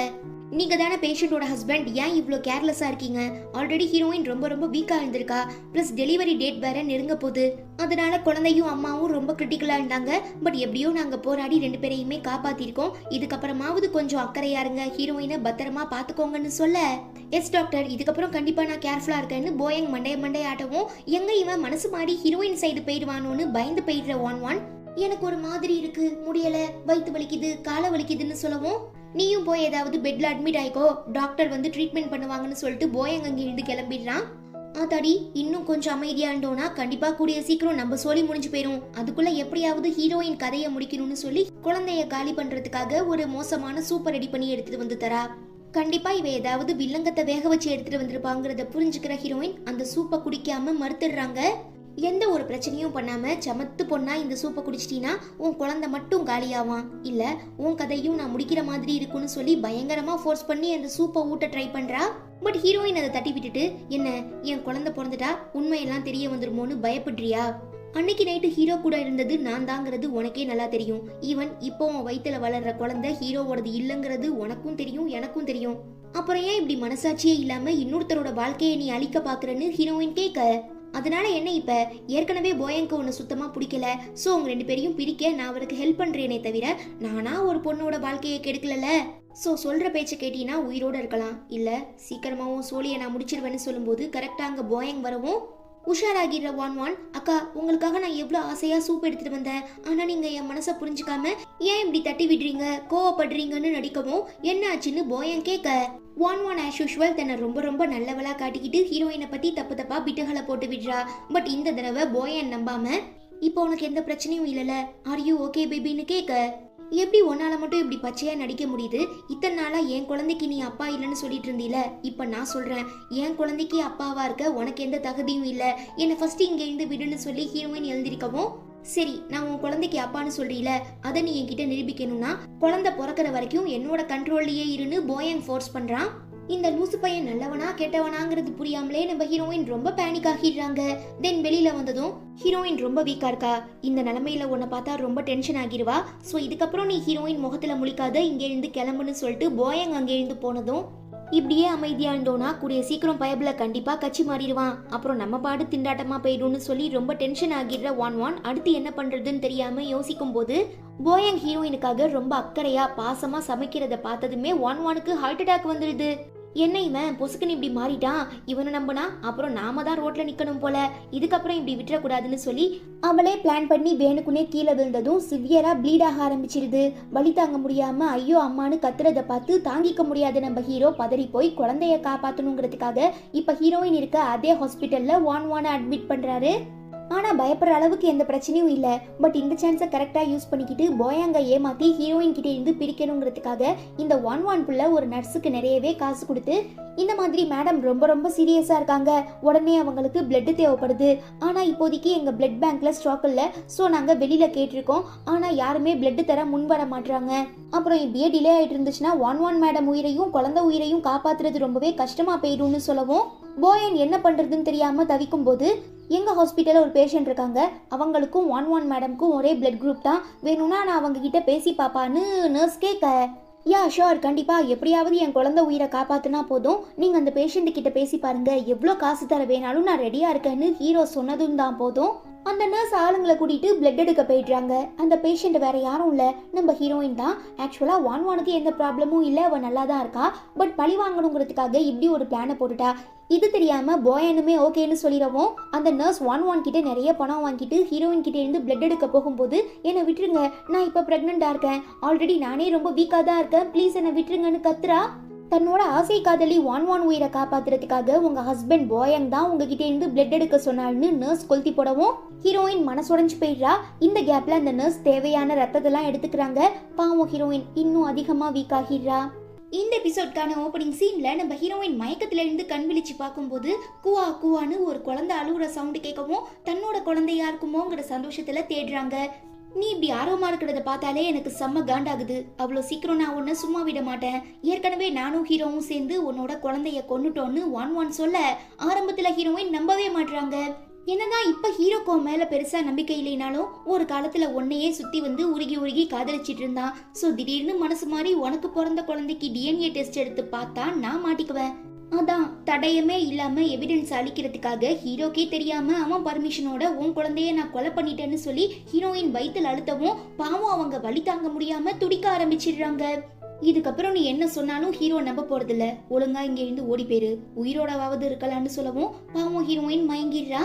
நீங்க தானே பேஷண்டோட ஹஸ்பண்ட், ஏன் இவ்வளோ கேர்லெஸ்ஸா இருக்கீங்க? ஆல்ரெடி ஹீரோயின் ரொம்ப வீக்கா இருந்திருக்கா, பிளஸ் டெலிவரி டேட் வேற நெருங்க போகுது, அதனால குழந்தையும் அம்மாவும் ரொம்ப கிரிட்டிக்கலா இருந்தாங்க. பட் எப்படியோ நாங்க போராடி 2 பேரையுமே காப்பாத்திருக்கோம், இதுக்கப்புறமாவது கொஞ்சம் அக்கறையா இருங்க, ஹீரோயினை பத்திரமா பாத்துக்கோங்கன்னு சொல்ல, எஸ் டாக்டர் இதுக்கப்புறம் கண்டிப்பா நான் கேர்ஃபுல்லா இருக்கேன்னு போயங் மண்டைய ஆட்டவும், எங்க இவன் மனசு மாறி ஹீரோயின் சைடு போயிடுவானோன்னு பயந்து போயிடுற ஒன் எனக்கு ஒரு மாதிரி இருக்கு, முடியல, வயிற்று வலிக்குது, காலை வலிக்குதுன்னு சொல்லவும், நீயும் போய் ஏதாவது பெட்ல அட்மிட் ஆயிக்கோ, டாக்டர் வந்து ட்ரீட்மெண்ட் பண்ணுவாங்கன்னு சொல்லிட்டு போயங் அங்கிருந்து கிளம்பிடுறான். ஆத்தாடி இன்னும் கொஞ்சம் அமைதியா இருந்தோம்னா கண்டிப்பா கூடிய சீக்கிரம் நம்ம சொல்லி முடிஞ்சு போயிரும், அதுக்குள்ள எப்படியாவது ஹீரோயின் கதையை முடிக்கணும்னு சொல்லி குழந்தைய காலி பண்றதுக்காக ஒரு மோசமான சூப்பர் ரெடி பண்ணி எடுத்துட்டு வந்து தரா. கண்டிப்பா இவ ஏதாவது வில்லங்கத்தை வேக வச்சு எடுத்துட்டு வந்திருப்பாங்கிறத புரிஞ்சுக்கிற ஹீரோயின் அந்த சூப்பை குடிக்காம மறுத்துடுறாங்க. எந்த ஒரு பிரச்சனையும் பண்ணாம சமத்து பொண்ணா இந்த சூப்பை குடிச்சிட்டீங்கன்னா உன் குழந்தை மட்டும் காலியாவான், இல்ல உன் கதையும் நான் முடிக்கிற மாதிரி இருக்குன்னு சொல்லி பயங்கரமா ஃபோர்ஸ் பண்ணி அந்த சூப்பை ஊட்ட ட்ரை பண்றா. பட் ஹீரோயின் அதை தட்டி விட்டுட்டு, என்ன என் குழந்தை பிறந்துட்டா உண்மையெல்லாம் தெரிய வந்துருமோன்னு பயப்படுறியா? அன்னைக்கு நைட்டு ஹீரோ கூட இருந்தது நான் தாங்கிறது உனக்கே நல்லா தெரியும், ஈவன் இப்போ உன் வயிற்றுல வளர்ற குழந்தை ஹீரோவோடது இல்லைங்கிறது உனக்கும் தெரியும் எனக்கும் தெரியும், அப்புறம் ஏன் இப்படி மனசாட்சியே இல்லாம இன்னொருத்தரோட வாழ்க்கையை நீ அழிக்க பாக்குறன்னு ஹீரோயின் கேட்க, அதனால என்ன இப்ப ஏற்கனவே போயங்க்கு ஒன்னு சுத்தமா பிடிக்கல, சோ உங்க 2 பேரையும் பிரிக்க நான் அவருக்கு ஹெல்ப் பண்றேனே தவிர நானா ஒரு பொண்ணோட வாழ்க்கையை கெடுக்கல, சோ சொல்ற பேச்ச கேட்டீங்கன்னா உயிரோட இருக்கலாம், இல்ல சீக்கிரமாவும் சோழியை நான் முடிச்சிருவேன்னு சொல்லும்போது கரெக்டா அங்க போயங் வரவும் உஷாராகிற ஒன் அக்கா உங்களுக்காக நான் எவ்வளவு ஆசையா சூப் எடுத்துட்டு வந்தேன், ஆனா நீங்க என் மனசை புரிஞ்சுக்காம ஏன் இப்படி தட்டி விடுறீங்க, கோவப்படுறீங்கன்னு நடிக்கவும் என்ன ஆச்சுன்னு போயங் கேட்க, ஒன் ஆஸ் யூஷுவல் தன்னை ரொம்ப நல்லவளா காட்டிக்கிட்டு ஹீரோயினை பத்தி தப்பா பிட்டுகளை போட்டு விடுறா. பட் இந்த தடவை போயன் நம்பாம, இப்போ உனக்கு எந்த பிரச்சனையும் இல்லல, ஆர் யூ ஓகே பேபின்னு கேட்க, எப்படி உன்னால மட்டும் இப்படி பச்சையா நடிக்க முடியுது, இத்தனை நாளா என் குழந்தைக்கு நீ அப்பா இல்லைன்னு சொல்லிட்டு இருந்தீல, இப்ப நான் சொல்றேன் என் குழந்தைக்கு அப்பாவா இருக்க உனக்கு எந்த தகுதியும் இல்ல, என்னை ஃபர்ஸ்ட் இங்க இருந்து விடுன்னு சொல்லி ஹீரோயின் எழுந்திருக்கவும், சரி நான் உன் குழந்தைக்கு அப்பான்னு சொல்றீல, அதை நீ என்கிட்ட நிரூபிக்கணும்னா குழந்தை பிறக்கிற வரைக்கும் என்னோட கண்ட்ரோல்லயே இருன்னு போயன் ஃபோர்ஸ் பண்றான். இந்த லூசு பையன் நல்லவனா கெட்டவனாங்கிறது புரியாமலே நம்ம ஹீரோயின் ரொம்ப பேனிக் ஆகிடுறாங்க. தென் வெளியில வந்ததும் ஹீரோயின் ரொம்ப வீக்கா இருக்கா, இந்த நிலைமையில உன்னை பார்த்தா ரொம்ப டென்ஷன் ஆகிடுவா, ஸோ இதுக்கப்புறம் நீ ஹீரோயின் முகத்துல முழிக்காத, இங்கே இருந்து கிளம்புன்னு சொல்லிட்டு போயங் அங்கே இருந்து போனதும், இப்படியே அமைதியா இருந்தோம்னா கூடிய சீக்கிரம் பயபிள கண்டிப்பா கட்சி மாறிடுவான், அப்புறம் நம்ம பாடு திண்டாட்டமா போயிடும்னு சொல்லி ரொம்ப டென்ஷன் ஆகிடுற ஒன் அடுத்து என்ன பண்றதுன்னு தெரியாம யோசிக்கும் போது போயங் ஹீரோயினுக்காக ரொம்ப அக்கறையா பாசமா சமைக்கிறத பார்த்ததுமே ஒனுக்கு ஹார்ட் அட்டாக் வந்துடுது. என்ன இவன் பொசுக்குன்னு இப்படி மாறிட்டான், இவனை நம்பினா அப்புறம் நாம தான் ரோட்ல நிக்கணும் போல, இதுக்கப்புறம் இப்படி விட்டுறக்கூடாதுன்னு சொல்லி அவளே பிளான் பண்ணி வேணுக்குனே கீழே விழுந்ததும் சிவியரா ப்ளீட் ஆக ஆரம்பிச்சிருது. வலி தாங்க முடியாம ஐயோ அம்மானு கத்துறத பார்த்து தாங்கிக்க முடியாத நம்ம ஹீரோ பதறி போய் குழந்தைய காப்பாத்தணுங்கிறதுக்காக இப்ப ஹீரோயின் இருக்க அதே ஹாஸ்பிட்டல்ல ஒன் அட்மிட் பண்றாரு. ஆனா பயப்படுற அளவுக்கு எந்த பிரச்சனையும் இல்ல. பட் இந்த சான்ஸை கரெக்டா யூஸ் பண்ணிக்கிட்டு போயங்க ஏமாத்தி ஹீரோயின் கிட்ட இருந்து பிரிக்கணுங்கிறதுக்காக இந்த ஒன் புள்ள ஒரு நர்ஸுக்கு நிறையவே காசு கொடுத்து இந்த மாதிரி மேடம் ரொம்ப ரொம்ப சீரியஸா இருக்காங்க, உடனே அவங்களுக்கு பிளட் தேவைப்படுது, ஆனா இப்போதைக்கு எங்க பிளட் பேங்க்ல ஸ்டாக் இல்ல, சோ நாங்க வெளியில கேட்டிருக்கோம், ஆனா யாருமே பிளட் தர முன் வர மாட்டாங்க. அப்புறம் இப்படியே டிலே ஆயிட்டு இருந்துச்சுன்னா 11 மேடம் உயிரையும் குழந்தை உயிரையும் காப்பாத்துறது ரொம்பவே கஷ்டமா போயிடும்னு சொல்லவும் போயன் என்ன பண்றதுன்னு தெரியாம தவிக்கும் போது எங்க ஹாஸ்பிட்டல்ல ஒரு பேஷண்ட் இருக்காங்க, அவங்களுக்கும் 11 மேடம்க்கும் ஒரே பிளட் குரூப் தான், வேணும்னா நான் அவங்க கிட்ட பேசி பாப்பான்னு நர்ஸ் கேட்க, யா ஷோர் கண்டிப்பா, எப்படியாவது என் குழந்தை உயிரை காப்பாத்துனா போதும், நீங்க அந்த பேஷண்ட் கிட்ட பேசி பாருங்க, எவ்வளோ காசு தர வேணாலும் நான் ரெடியா இருக்கேன்னு ஹீரோ சொன்னதும் தான் போதும் அந்த நர்ஸ் ஆளுங்களை கூட்டிட்டு பிளட் எடுக்க போயிடுறாங்க. அந்த பேஷண்ட் வேற யாரும் இல்ல, நம்ம ஹீரோயின் தான். ஆக்சுவலா 11க்கு எந்த ப்ராப்ளமும் இல்ல, அவ நல்லா தான் இருக்கா, பட் பழி வாங்கணுங்கிறதுக்காக இப்படி ஒரு பிளானை போட்டுட்டா. இது தெரியாம போயனுமே ஓகேன்னு சொல்லிடவும் அந்த நர்ஸ் 11 கிட்ட நிறைய பணம் வாங்கிட்டு ஹீரோயின் கிட்ட இருந்து பிளட் எடுக்க போகும்போது என்னை விட்டுருங்க, நான் இப்ப பிரெக்னெண்டா இருக்கேன், ஆல்ரெடி நானே ரொம்ப வீக்கா தான் இருக்கேன், ப்ளீஸ் என்னை விட்டுருங்கன்னு கத்துறா. தன்னோட ஆசை காதலி 11 உயிரை காப்பாத்துறதுக்காக உங்க ஹஸ்பண்ட் போயங் தான் உங்ககிட்ட இருந்து பிளட் எடுக்க சொன்னான்னு நர்ஸ் கொளுத்தி போடவும் ஹீரோயின் மனசுடைஞ்சு போயிடுறா. இந்த கேப்ல அந்த நர்ஸ் தேவையான ரத்தத்தெல்லாம் எடுத்துக்கிறாங்க. பாவம் ஹீரோயின் இன்னும் அதிகமா வீக் ஆகிடுறா. இந்த எபிசோட்கான ஓப்பனிங் சீன்ல நம்ம ஹீரோயின் மயக்கத்துல இருந்து கண் விழிச்சு பார்க்கும்போது குவா குவான்னு ஒரு குழந்தை அழுகுற சவுண்டு கேட்கவும் தன்னோட குழந்தையா இருக்குமோங்கிற சந்தோஷத்துல தேடுறாங்க. நீ இப்படி ஆர்வமா இருக்கிறத பார்த்தாலே எனக்கு செம்ம காண்டாகுது, அவ்வளோ சீக்கிரம் நான் உன்னை சும்மா விட மாட்டேன், ஏற்கனவே நானும் ஹீரோவும் சேர்ந்து உன்னோட குழந்தைய கொன்னுட்டோன்னு 11 சொல்ல ஆரம்பத்துல ஹீரோயின் நம்பவே மாட்டுறாங்க. என்னதான் இப்ப ஹீரோக்கோ மேல பெருசா நம்பிக்கை இல்லைனாலும் ஒரு காலத்துல உன்னையே சுத்தி வந்து உருகி உருகி காதலிச்சிட்டு இருந்தான். சோ திடீர்னு மனசு மாறி உனக்கு பிறந்த குழந்தைக்கு டிஎன்ஏ டெஸ்ட் எடுத்து பார்த்தா நான் மாட்டிக்குவேன். அதான் தடயமே இல்லாம எவிடன்ஸ் அளிக்கிறதுக்காக ஹீரோக்கே தெரியாம அவன் பர்மிஷனோட உன் குழந்தைய நான் கொலை பண்ணிட்டேன்னு சொல்லி ஹீரோயின் வயித்துல அழுத்தவும் பாவம் அவங்க வலி தாங்க முடியாம துடிக்க ஆரம்பிச்சிடுறாங்க. இதுக்கப்புறம் நீ என்ன சொன்னாலும் ஹீரோ நம்ப போறது இல்ல, ஒழுங்கா இங்க இருந்து ஓடி போயிரு, உயிரோடவாவது இருக்கலாம்னு சொல்லவும் பாவம் ஹீரோயின் மயங்கிடுறா.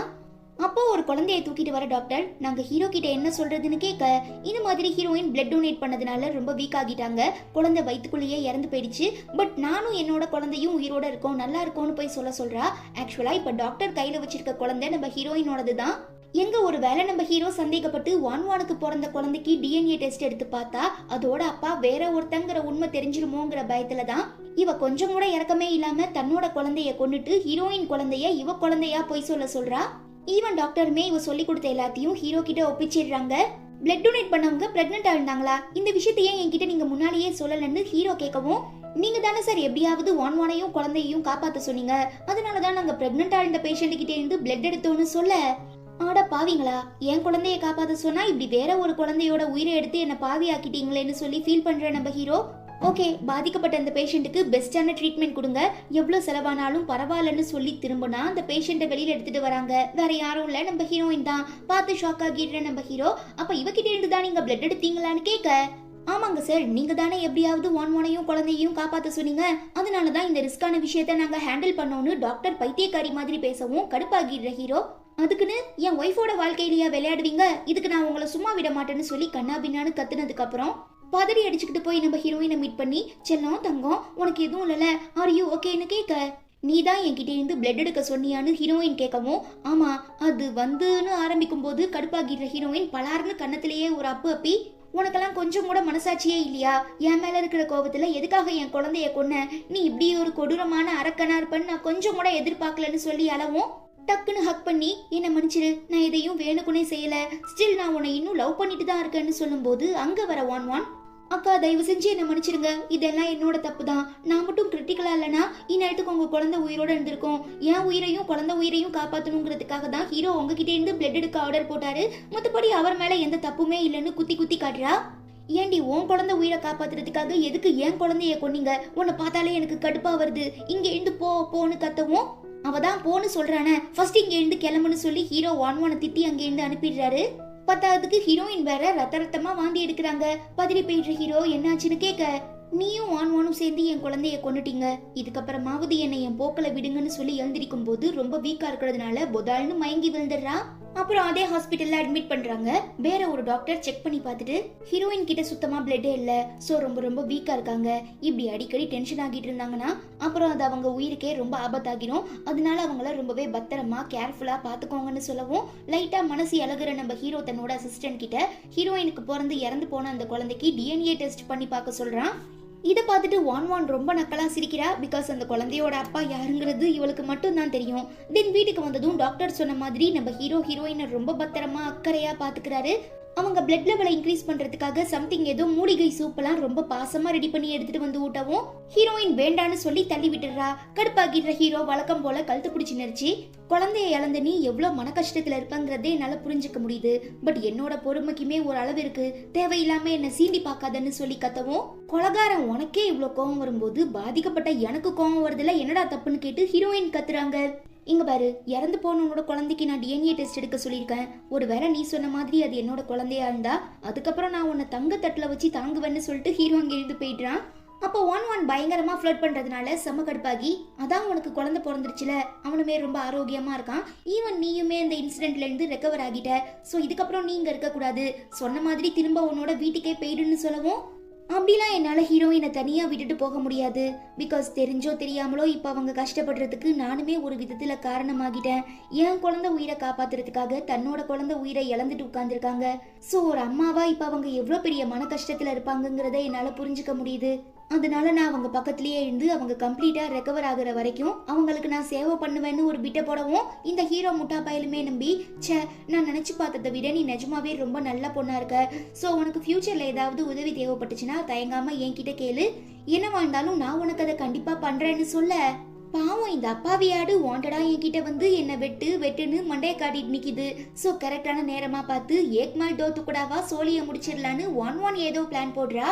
அப்போ ஒரு குழந்தைய தூக்கிட்டு வர டாக்டர் நாங்க ஹீரோ கிட்ட என்ன சொல்றதுன்னு கேட்க, இந்த மாதிரி ஹீரோயின் பிளட் டொனேட் பண்ணதுனால ரொம்ப வீக் ஆகிட்டாங்க, குழந்தை வயிற்றுக்குள்ளேயே இறந்து போயிடுச்சு, பட் நானும் என்னோட குழந்தையும் உயிரோட இருக்கோம், நல்லா இருக்கோம்னு போய் சொல்றா. ஆக்சுவலா இப்ப டாக்டர் கையில வச்சிருக்க குழந்தை நம்ம ஹீரோயினோடது தான். எங்க ஒரு வேளை நம்ம ஹீரோ சந்தேகப்பட்டு 11க்கு பிறந்த குழந்தைக்கு டிஎன்ஏ டெஸ்ட் எடுத்து பார்த்தா அதோட அப்பா வேற ஒருத்தங்கிற உண்மை தெரிஞ்சிருமோங்கிற பயத்துல தான் இவ கொஞ்சம் கூட இறக்கமே இல்லாம தன்னோட குழந்தைய கொன்னுட்டு ஹீரோயின் குழந்தைய இவ குழந்தையா போய் சொல்றா. ஈவன் டாக்டருமே இவ சொல்லி கொடுத்த எல்லாத்தையும் ஹீரோ கிட்ட ஒப்பிச்சிடுறாங்க. பிளட் டொனேட் பண்ணவங்க பிரெக்னெண்டா இருந்தாங்களா, இந்த விஷயத்தையே என்கிட்ட நீங்க முன்னாலேயே சொல்லலன்னு ஹீரோ கேட்கவும், நீங்க தானே சார் எப்படியாவது 11ஐயும் குழந்தையையும் காப்பாத்த சொன்னீங்க, அதனாலதான் நாங்க பிரெக்னெண்டா இருந்த பேஷண்ட் கிட்ட இருந்து பிளட் எடுத்தோம்னு சொல்ல, ஆட பாவீங்களா, என் குழந்தைய காப்பாத்த சொன்னா இப்படி வேற ஒரு குழந்தையோட உயிரை எடுத்து என்ன பாவி ஆக்கிட்டீங்களேன்னு சொல்லி ஃபீல் பண்ற நம்ம ஹீரோ, ஓகே பாதிக்கப்பட்ட அந்த பேஷண்ட்டுக்கு பெஸ்டான ட்ரீட்மெண்ட் கொடுங்க, எவ்வளவு செலவானாலும் பரவாயில்லன்னு சொல்லி திரும்பினா அந்த பேஷண்ட்டை வெளியில எடுத்துட்டு வராங்க. வேற யாரும் இல்ல நம்ம ஹீரோயின் தான். பார்த்து ஷாக் ஆகிடுற நம்ம ஹீரோ, அப்ப இவகிட்ட இருந்து தான் நீங்க பிளட் எடுத்தீங்களான்னு கேட்க, ஆமாங்க சார், நீங்க தானே எப்படியாவது 11ஐயும் குழந்தையும் காப்பாத்த சொன்னீங்க, அதனாலதான் இந்த ரிஸ்கான விஷயத்த நாங்க ஹேண்டில் பண்ணோம்னு டாக்டர் பைத்தியக்காரி மாதிரி பேசவும் கடுப்பாகிடுற ஹீரோ, அதுக்குன்னு என் ஒய்ஃபோட வாழ்க்கையிலேயே விளையாடுவீங்க, இதுக்கு நான் உங்களை சும்மா விட மாட்டேன்னு சொல்லி கண்ணா பின்னான்னு கத்துனதுக்கு அப்புறம் பதறி அடிச்சுக்கிட்டு போய் நம்ம ஹீரோயினை மீட் பண்ணி, செல்லம் தங்கம் உனக்கு எதுவும் இல்லல, ஆர் யூ ஓகேன்னு கேட்க, நீ தான் என்கிட்ட இருந்து பிளட் எடுக்க சொன்னியான்னு ஹீரோயின் கேட்கவும், ஆமா அது வந்துன்னு ஆரம்பிக்கும் போது கடுப்பாகிற ஹீரோயின் பலார்னு கண்ணத்திலேயே ஒரு அப்பு அப்பி, உனக்கெல்லாம் கொஞ்சம் கூட மனசாட்சியே இல்லையா, என் மேல இருக்கிற கோபத்துல எதுக்காக என் குழந்தைய கொன்ன, நீ இப்படி ஒரு கொடூரமான அரக்கனா இருப்பன்னு நான் கொஞ்சம் கூட எதிர்பார்க்கலன்னு சொல்லி அளவும் டக்குன்னு ஹக் பண்ணி என்ன மன்னிச்சிரு, நான் எதையும் வேணுக்குனே செய்யல, ஸ்டில் நான் உன்னை இன்னும் லவ் பண்ணிட்டு தான் இருக்கேன்னு சொல்லும் போது அங்க வர 11, அக்கா தயவு செஞ்சு என்ன மன்னிச்சிருங்க, இதெல்லாம் என்னோட தப்பு தான், நான் மட்டும் கிரிட்டிக்கலா இல்லைன்னா இந்நேரத்துக்கு உங்க குழந்தை உயிரோட இருந்திருக்கும், என் உயிரையும் குழந்தை உயிரையும் காப்பாற்றணுங்கிறதுக்காக தான் ஹீரோ உங்ககிட்ட இருந்து பிளட் எடுக்க ஆர்டர் போட்டாரு, மற்றபடி அவர் மேல எந்த தப்புமே இல்லைன்னு குத்தி குத்தி காட்டுறா. ஏண்டி உன் குழந்தை உயிரை காப்பாத்துறதுக்காக எதுக்கு என் குழந்தைய கொன்னீங்க, உன்னை பார்த்தாலே எனக்கு கடுப்பா வருது, இங்க இருந்து போன்னு கத்தவும், அவதான் போன்னு சொல்றானே ஃபர்ஸ்ட் இங்க இருந்து கிளம்புன்னு சொல்லி ஹீரோ 11 திட்டி அங்க இருந்து அனுப்பிடுறாரு. பத்தாவதுக்கு ஹீரோயின் வேற ரத்தமா வாந்தி எடுக்கிறாங்க. பதறி போயிடுற ஹீரோ என்னாச்சுன்னு கேட்க, நீயும் 11 சேர்ந்து என் குழந்தைய கொன்னுட்டீங்க, இதுக்கப்புறமாவது என்னை என் போக்கல விடுங்கன்னு சொல்லி எழுந்திருக்கும் போது ரொம்ப வீக்கா இருக்கிறதுனால பொதால்னு மயங்கி விழுந்துடுறா. அப்புறம் அதே ஹாஸ்பிட்டல்ல அட்மிட் பண்றாங்க. வேற ஒரு டாக்டர் செக் பண்ணி பார்த்துட்டு ஹீரோயின் கிட்ட சுத்தமா பிளட்டே இல்ல, சோ ரொம்ப ரொம்ப வீக்கா இருக்காங்க, இப்படி அடிக்கடி டென்ஷன் ஆகிட்டு இருந்தாங்கன்னா அப்புறம் அது அவங்க உயிருக்கே ரொம்ப ஆபத்தாகிடும், அதனால அவங்கள ரொம்பவே பத்திரமா கேர்ஃபுல்லா பாத்துக்கோங்கன்னு சொல்லவும் லைட்டா மனசு இழகுற நம்ம ஹீரோ தன்னோட அசிஸ்டன்ட் கிட்ட ஹீரோயினுக்கு பிறந்து இறந்து போன அந்த குழந்தைக்கு டிஎன்ஏ டெஸ்ட் பண்ணி பார்க்க சொல்றான். இதை பார்த்துட்டு வான் வான் ரொம்ப நக்கலா சிரிக்கிறா. பிகாஸ் அந்த குழந்தையோட அப்பா யாருங்கிறது இவளுக்கு மட்டும் தான் தெரியும். தென் வீட்டுக்கு வந்ததும் டாக்டர் சொன்ன மாதிரி நம்ம ஹீரோயினை ரொம்ப பத்திரமா அக்கறையா பாத்துக்கிறாரு. அவங்க பிளட் லெவலை இன்க்ரீஸ் பண்றதுக்காக சம்திங் ஏதோ மூலிகை சூப்பெல்லாம் ரொம்ப பாசமா ரெடி பண்ணி எடுத்துட்டு வந்து ஊட்டவும் ஹீரோயின் வேண்டான்னு சொல்லி தள்ளி விட்டுறா. கடுப்பாகிடுற ஹீரோ வழக்கம் போல கழுத்து பிடிச்சி நெரிச்சு, குழந்தைய இழந்த நீ எவ்வளவு மன கஷ்டத்துல இருப்பங்கிறதே என்னால புரிஞ்சுக்க முடியுது. பட் என்னோட பொறுமைக்குமே ஒரு அளவு இருக்கு, தேவையில்லாம என்ன சீண்டி பார்க்காதன்னு சொல்லி கத்தவும், கொலகாரன் உனக்கே இவ்வளவு கோவம் வரும்போது பாதிக்கப்பட்ட எனக்கு கோவம் வருதுல, என்னடா தப்புன்னு கேட்டு ஹீரோயின் கத்துறாங்க. இங்க பாரு, இறந்து போனவனோட குழந்தைக்கு நான் டிஎன்ஏ டெஸ்ட் எடுக்க சொல்லியிருக்கேன். ஒருவேளை நீ சொன்ன மாதிரி அது என்னோட குழந்தையா இருந்தா அதுக்கப்புறம் நான் உன்னை தங்க தட்டுல வச்சு தாங்குவேன்னு சொல்லிட்டு ஹீரோ அங்க எழுந்து போயிடுறான். அப்போ வான் பயங்கரமா ஃப்ளர்ட் பண்றதுனால செம கடுப்பாகி, அதான் உனக்கு குழந்தை பிறந்துருச்சுல, அவனுமே ரொம்ப ஆரோக்கியமா இருக்கான், ஈவன் நீயுமே இந்த இன்சிடென்ட்ல இருந்து ரெக்கவர் ஆகிட்ட, சோ இதுக்கப்புறம் நீங்க இருக்க கூடாது, சொன்ன மாதிரி திரும்ப உன்னோட வீட்டுக்கே போயிடுன்னு சொல்லவும், அப்படிலாம் என்னால ஹீரோயினை தனியா விட்டுட்டு போக முடியாது. பிகாஸ் தெரிஞ்சோ தெரியாமலோ இப்ப அவங்க கஷ்டப்படுறதுக்கு நானுமே ஒரு விதத்துல காரணமாகிட்டேன். என் குழந்தை உயிரை காப்பாத்துறதுக்காக தன்னோட குழந்தை உயிரை இழந்துட்டு உட்கார்ந்துருக்காங்க. சோ ஒரு அம்மாவா இப்ப அவங்க எவ்வளவு பெரிய மன கஷ்டத்துல இருப்பாங்கங்கிறத என்னால புரிஞ்சுக்க முடியுது. அதனால நான் அவங்க பக்கத்திலேயே இருந்து அவங்க கம்ப்ளீட்டா ரெக்கவர் ஆகுற வரைக்கும் அவங்களுக்கு நான் சேவை பண்ணுவேன்னு ஒரு பிட்ட போடவும், இந்த ஹீரோ முட்டா பயலுமே நம்பி, சே நான் நினைச்சு பார்த்ததை விட நீ நிஜமாவே ரொம்ப நல்ல பொண்ணா இருக்க, சோ உனக்கு ஃபியூச்சர்ல ஏதாவது உதவி தேவைப்பட்டுச்சுன்னா தயங்காம என்கிட்ட கேளு, என்னவா இருந்தாலும் நான் உனக்கு அதை கண்டிப்பா பண்றேன்னு சொல்ல, பாவம் இந்த அப்பாவியாடு வாண்டடா என்கிட்ட வந்து என்ன வெட்டுன்னு மண்டைய காட்டிட்டு நிக்குது. சோ கரெக்டான நேரமா பார்த்து ஏக்மால் தோத்து கூடாவா சோழிய முடிச்சிடலான்னு வான் ஏதோ பிளான் போடுறா.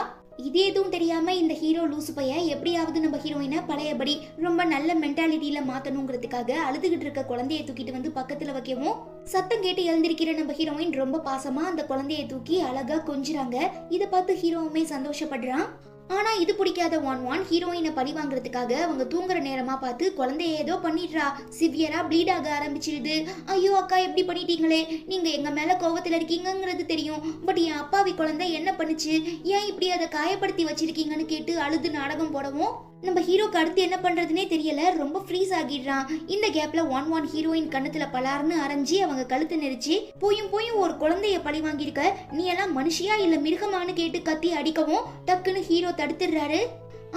இது எதுவும் தெரியாம இந்த ஹீரோ லூசு பையன் எப்படியாவது நம்ம ஹீரோயினை பழையபடி ரொம்ப நல்ல மென்டாலிட்டியில மாத்தணுங்கிறதுக்காக அழுதுகிட்டு இருக்க குழந்தைய தூக்கிட்டு வந்து பக்கத்துல வைக்கவும், சத்தம் கேட்டு எழுந்திருக்கிற நம்ம ஹீரோயின் ரொம்ப பாசமா அந்த குழந்தைய தூக்கி அழகா கொஞ்சுறாங்க. இதை பார்த்து ஹீரோவுமே சந்தோஷப்படுறான். ஆனா இது பிடிக்காத வான் ஹீரோயினை பழி வாங்குறதுக்காக அவங்க தூங்குற நேரமா பார்த்து குழந்தைய ஏதோ பண்ணிடுறா. சிவியரா ப்ளீட் ஆக ஆரம்பிச்சிருது. ஐயோ அக்கா எப்படி பண்ணிட்டீங்களே, நீங்க எங்க மேல கோவத்துல இருக்கீங்கிறது தெரியும், பட் என் அப்பாவி குழந்தை என்ன பண்ணுச்சு, ஏன் இப்படி அதை காயப்படுத்தி வச்சிருக்கீங்கன்னு கேட்டு அழுது நாடகம் போடவும், நம்ம ஹீரோக்கு அடுத்து என்ன பண்றதுனே தெரியல, ரொம்ப ஃப்ரீஸ் ஆகிடுறான். இந்த கேப்ல வான் ஹீரோயின் கண்ணத்துல பலார்னு அரைஞ்சி அவங்க கழுத்து நெரிச்சு, போயும் ஒரு குழந்தைய பழி வாங்கியிருக்க, நீ எல்லாம் மனுஷியா இல்ல மிருகமானு கேட்டு கத்தி அடிக்கவும் டக்குன்னு ஹீரோ தடுத்துடுறாரு.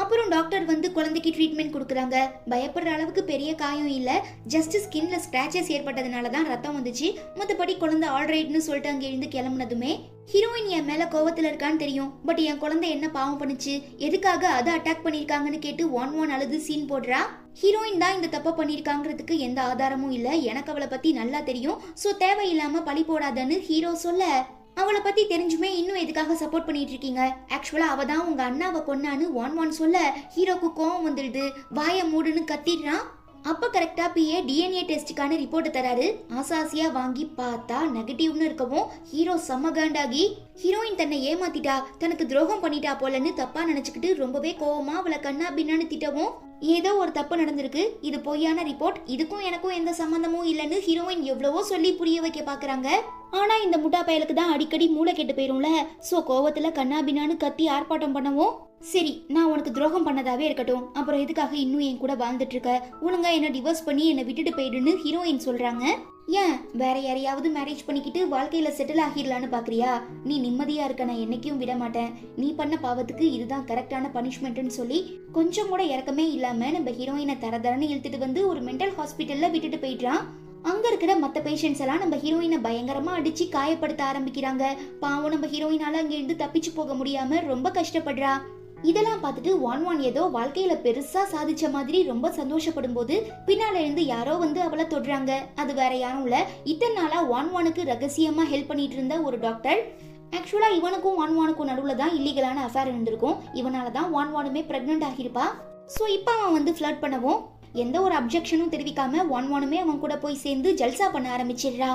அப்புறம் டாக்டர் வந்து குழந்தைக்கு ட்ரீட்மெண்ட் கொடுக்குறாங்க. பயப்படுற அளவுக்கு பெரிய காயம் இல்ல, ஜஸ்ட் ஸ்கின்ல ஸ்கிராச்சஸ் ஏற்பட்டதுனால தான் ரத்தம் வந்துச்சு, மற்றபடி குழந்தை ஆல்ரைட்னு சொல்லிட்டு அங்க இருந்து கிளம்புனதுமே ஹீரோயின் என் மேல கோவத்துல இருக்கான்னு தெரியும், பட் என் குழந்தை என்ன பாவம் பண்ணுச்சு, எதுக்காக அதை அட்டாக் பண்ணிருக்காங்கன்னு கேட்டு வான் அழுது சீன் போடுறா. ஹீரோயின் தான் இந்த தப்ப பண்ணிருக்காங்கிறதுக்கு எந்த ஆதாரமும் இல்ல, எனக்கு அவளை பத்தி நல்லா தெரியும், சோ தேவையில்லாம பழி போடாதன்னு ஹீரோ சொல்ல, அவளை பத்தி தெரிஞ்சுமே இன்னும் எதுக்காக சப்போர்ட் பண்ணிட்டு இருக்கீங்க, ஆக்சுவலா அவ தான் உங்க அண்ணாவை கொன்னான்னு வான் சொல்ல ஹீரோக்கு கோவம் வந்துடுது. வாய மூடுன்னு கத்திடுறான். அப்ப கரெக்டா பிஏ டிஎன்ஏ டெஸ்டுக்கான ரிப்போர்ட் தராரு. ஆசாசியா வாங்கி பார்த்தா நெகட்டிவ்னு இருக்கவும் ஹீரோ செம்ம காண்டாகி, ஹீரோயின் தன்னை ஏமாத்திட்டா, தனக்கு துரோகம் பண்ணிட்டா போலன்னு தப்பா நினைச்சுக்கிட்டு ரொம்பவே கோவமா அவளை கண்ணா பின்னான்னு திட்டவும், ஏதோ ஒரு தப்பு நடந்திருக்கு, இது பொய்யான ரிப்போர்ட், இதுக்கும் எனக்கும் எந்த சம்பந்தமும் இல்லைன்னு ஹீரோயின் எவ்வளவோ சொல்லி புரிய வைக்க பாக்குறாங்க. ஆனா இந்த முட்டா பயலுக்கு தான் அடிக்கடி மூளை கெட்டு போயிரும்ல, சோ கோவத்துல கண்ணாபின்னான்னு கத்தி ஆர்ப்பாட்டம் பண்ணவும், சரி நான் உனக்கு துரோகம் பண்ணதாவே இருக்கட்டும், அப்புறம் எதுக்காக இன்னும் என் கூட வாழ்ந்துட்டு இருக்க, ஒழுங்கா என்ன டிவோர்ஸ் பண்ணி என்னை விட்டுட்டு போயிடுன்னு ஹீரோயின் சொல்றாங்க. ஏன் வேற யாரையாவது மேரேஜ் பண்ணிக்கிட்டு வாழ்க்கையில செட்டில் ஆகிடலான்னு பாக்குறியா, நீ நிம்மதியா இருக்க நான் என்னைக்கும் விட மாட்டேன், நீ பண்ண பாவத்துக்கு இதுதான் கரெக்டான பனிஷ்மெண்ட்னு சொல்லி கொஞ்சம் கூட இறக்கமே இல்லாம நம்ம ஹீரோயினை தரதரன்னு இழுத்துட்டு வந்து ஒரு மென்டல் ஹாஸ்பிட்டல்ல விட்டுட்டு போயிடுறான். அங்க இருக்கிற மத்த பேஷண்ட்ஸ் எல்லாம் நம்ம ஹீரோயினை பயங்கரமா அடிச்சு காயப்படுத்த ஆரம்பிக்கிறாங்க. பாவம் நம்ம ஹீரோயினால அங்க இருந்து தப்பிச்சு போக முடியாம ரொம்ப கஷ்டப்படுறா. இதெல்லாம் பார்த்துட்டு வான் ஏதோ வாழ்க்கையில பெருசா சாதிச்ச மாதிரி ரொம்ப சந்தோஷப்படும் போது பின்னால இருந்து யாரோ வந்து அவளை தொடுறாங்க. அது வேற யாரும் இல்ல, இத்தனை நாளா வானுக்கு ரகசியமா ஹெல்ப் பண்ணிட்டு இருந்த ஒரு டாக்டர். ஆக்சுவலா இவனுக்கும் வானுக்கும் நடுவுல தான் இல்லீகலான அஃபேர் இருந்திருக்கும், இவனாலதான் வானுமே பிரெக்னென்ட் ஆகிருப்பா. சோ இப்ப அவன் வந்து ஃபிளர்ட் பண்ணவும் எந்த ஒரு அப்ஜெக்ஷனும் தெரிவிக்காம வானுமே அவன் கூட போய் சேர்ந்து ஜல்சா பண்ண ஆரம்பிச்சிடுறா.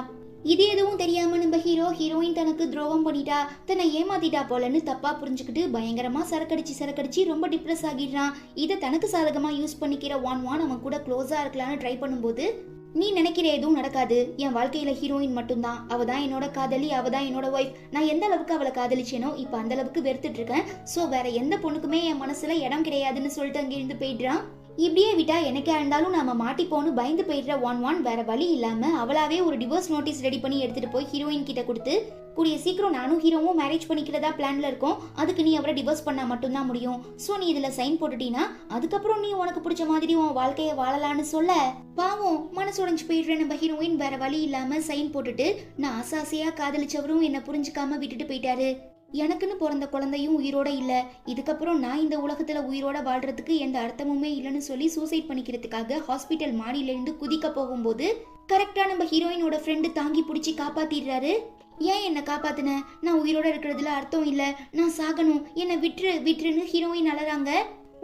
இது எதுவும் தெரியாம நம்ம ஹீரோயின் தனக்கு துரோகம் பண்ணிட்டா, தன்னை ஏமாத்திட்டா போலன்னு தப்பா புரிஞ்சுக்கிட்டு பயங்கரமா சரக்கடிச்சு ரொம்ப டிப்ரெஸ் ஆகிடுறான். இதை தனக்கு சாதகமா யூஸ் பண்ணிக்கிற வான் அவன் கூட க்ளோஸா இருக்கலாம்னு ட்ரை பண்ணும்போது, நீ நினைக்கிற எதுவும் நடக்காது, என் வாழ்க்கையில ஹீரோயின் மட்டும்தான், அவதான் என்னோட காதலி, அவதான் என்னோட ஒய்ஃப், நான் எந்த அளவுக்கு அவளை காதலிச்சேனோ இப்ப அந்த அளவுக்கு வெறுத்துட்டு இருக்கேன், சோ வேற எந்த பொண்ணுக்குமே என் மனசுல இடம் கிடையாதுன்னு சொல்லிட்டு அங்கிருந்து போயிடுறான். இப்படியே விட்டா எனக்கே இருந்தாலும் நாம மாட்டிப்போன்னு பயந்து போயிடுற வான் வேற வழி இல்லாம அவளாவே ஒரு டிவோர்ஸ் நோட்டீஸ் ரெடி பண்ணி எடுத்துட்டு போய் ஹீரோயின் கிட்ட கொடுத்து, கூடிய சீக்கிரம் நானும் ஹீரோவும் மேரேஜ் பண்ணிக்கிறதா பிளான்ல இருக்கோம், அதுக்கு நீ அவரை டிவோர்ஸ் பண்ணா மட்டும்தான் முடியும், சோ நீ இதுல சைன் போட்டுட்டீனா அதுக்கப்புறம் நீ உனக்கு பிடிச்ச மாதிரி உன் வாழ்க்கைய வாழலான்னு சொல்ல, பாவம் மனசு உடைஞ்சு போயிடுற நம்ம ஹீரோயின் வேற வழி இல்லாம சைன் போட்டுட்டு நான் ஆசாசையா காதலிச்சவரும் என்ன புரிஞ்சுக்காம விட்டுட்டு போயிட்டாரு. எனக்குன்னு பிறந்த குழந்தையும் உயிரோட இல்ல, இதுக்கப்புறம் நான் இந்த உலகத்துல உயிரோட வாழ்றதுக்கு எந்த அர்த்தமுமே இல்லைன்னு சொல்லி சூசைட் பண்ணிக்கிறதுக்காக ஹாஸ்பிட்டல் மாடியில இருந்து குதிக்க போகும்போது கரெக்டா நம்ம ஹீரோயினோட ஃப்ரெண்டு தாங்கி பிடிச்சி காப்பாத்திடுறாரு. ஏன் என்ன காப்பாத்துன, நான் உயிரோட இருக்கிறதுல அர்த்தம் இல்ல, நான் சாகணும், என்ன விட்டுருன்னு ஹீரோயின் அலறாங்க.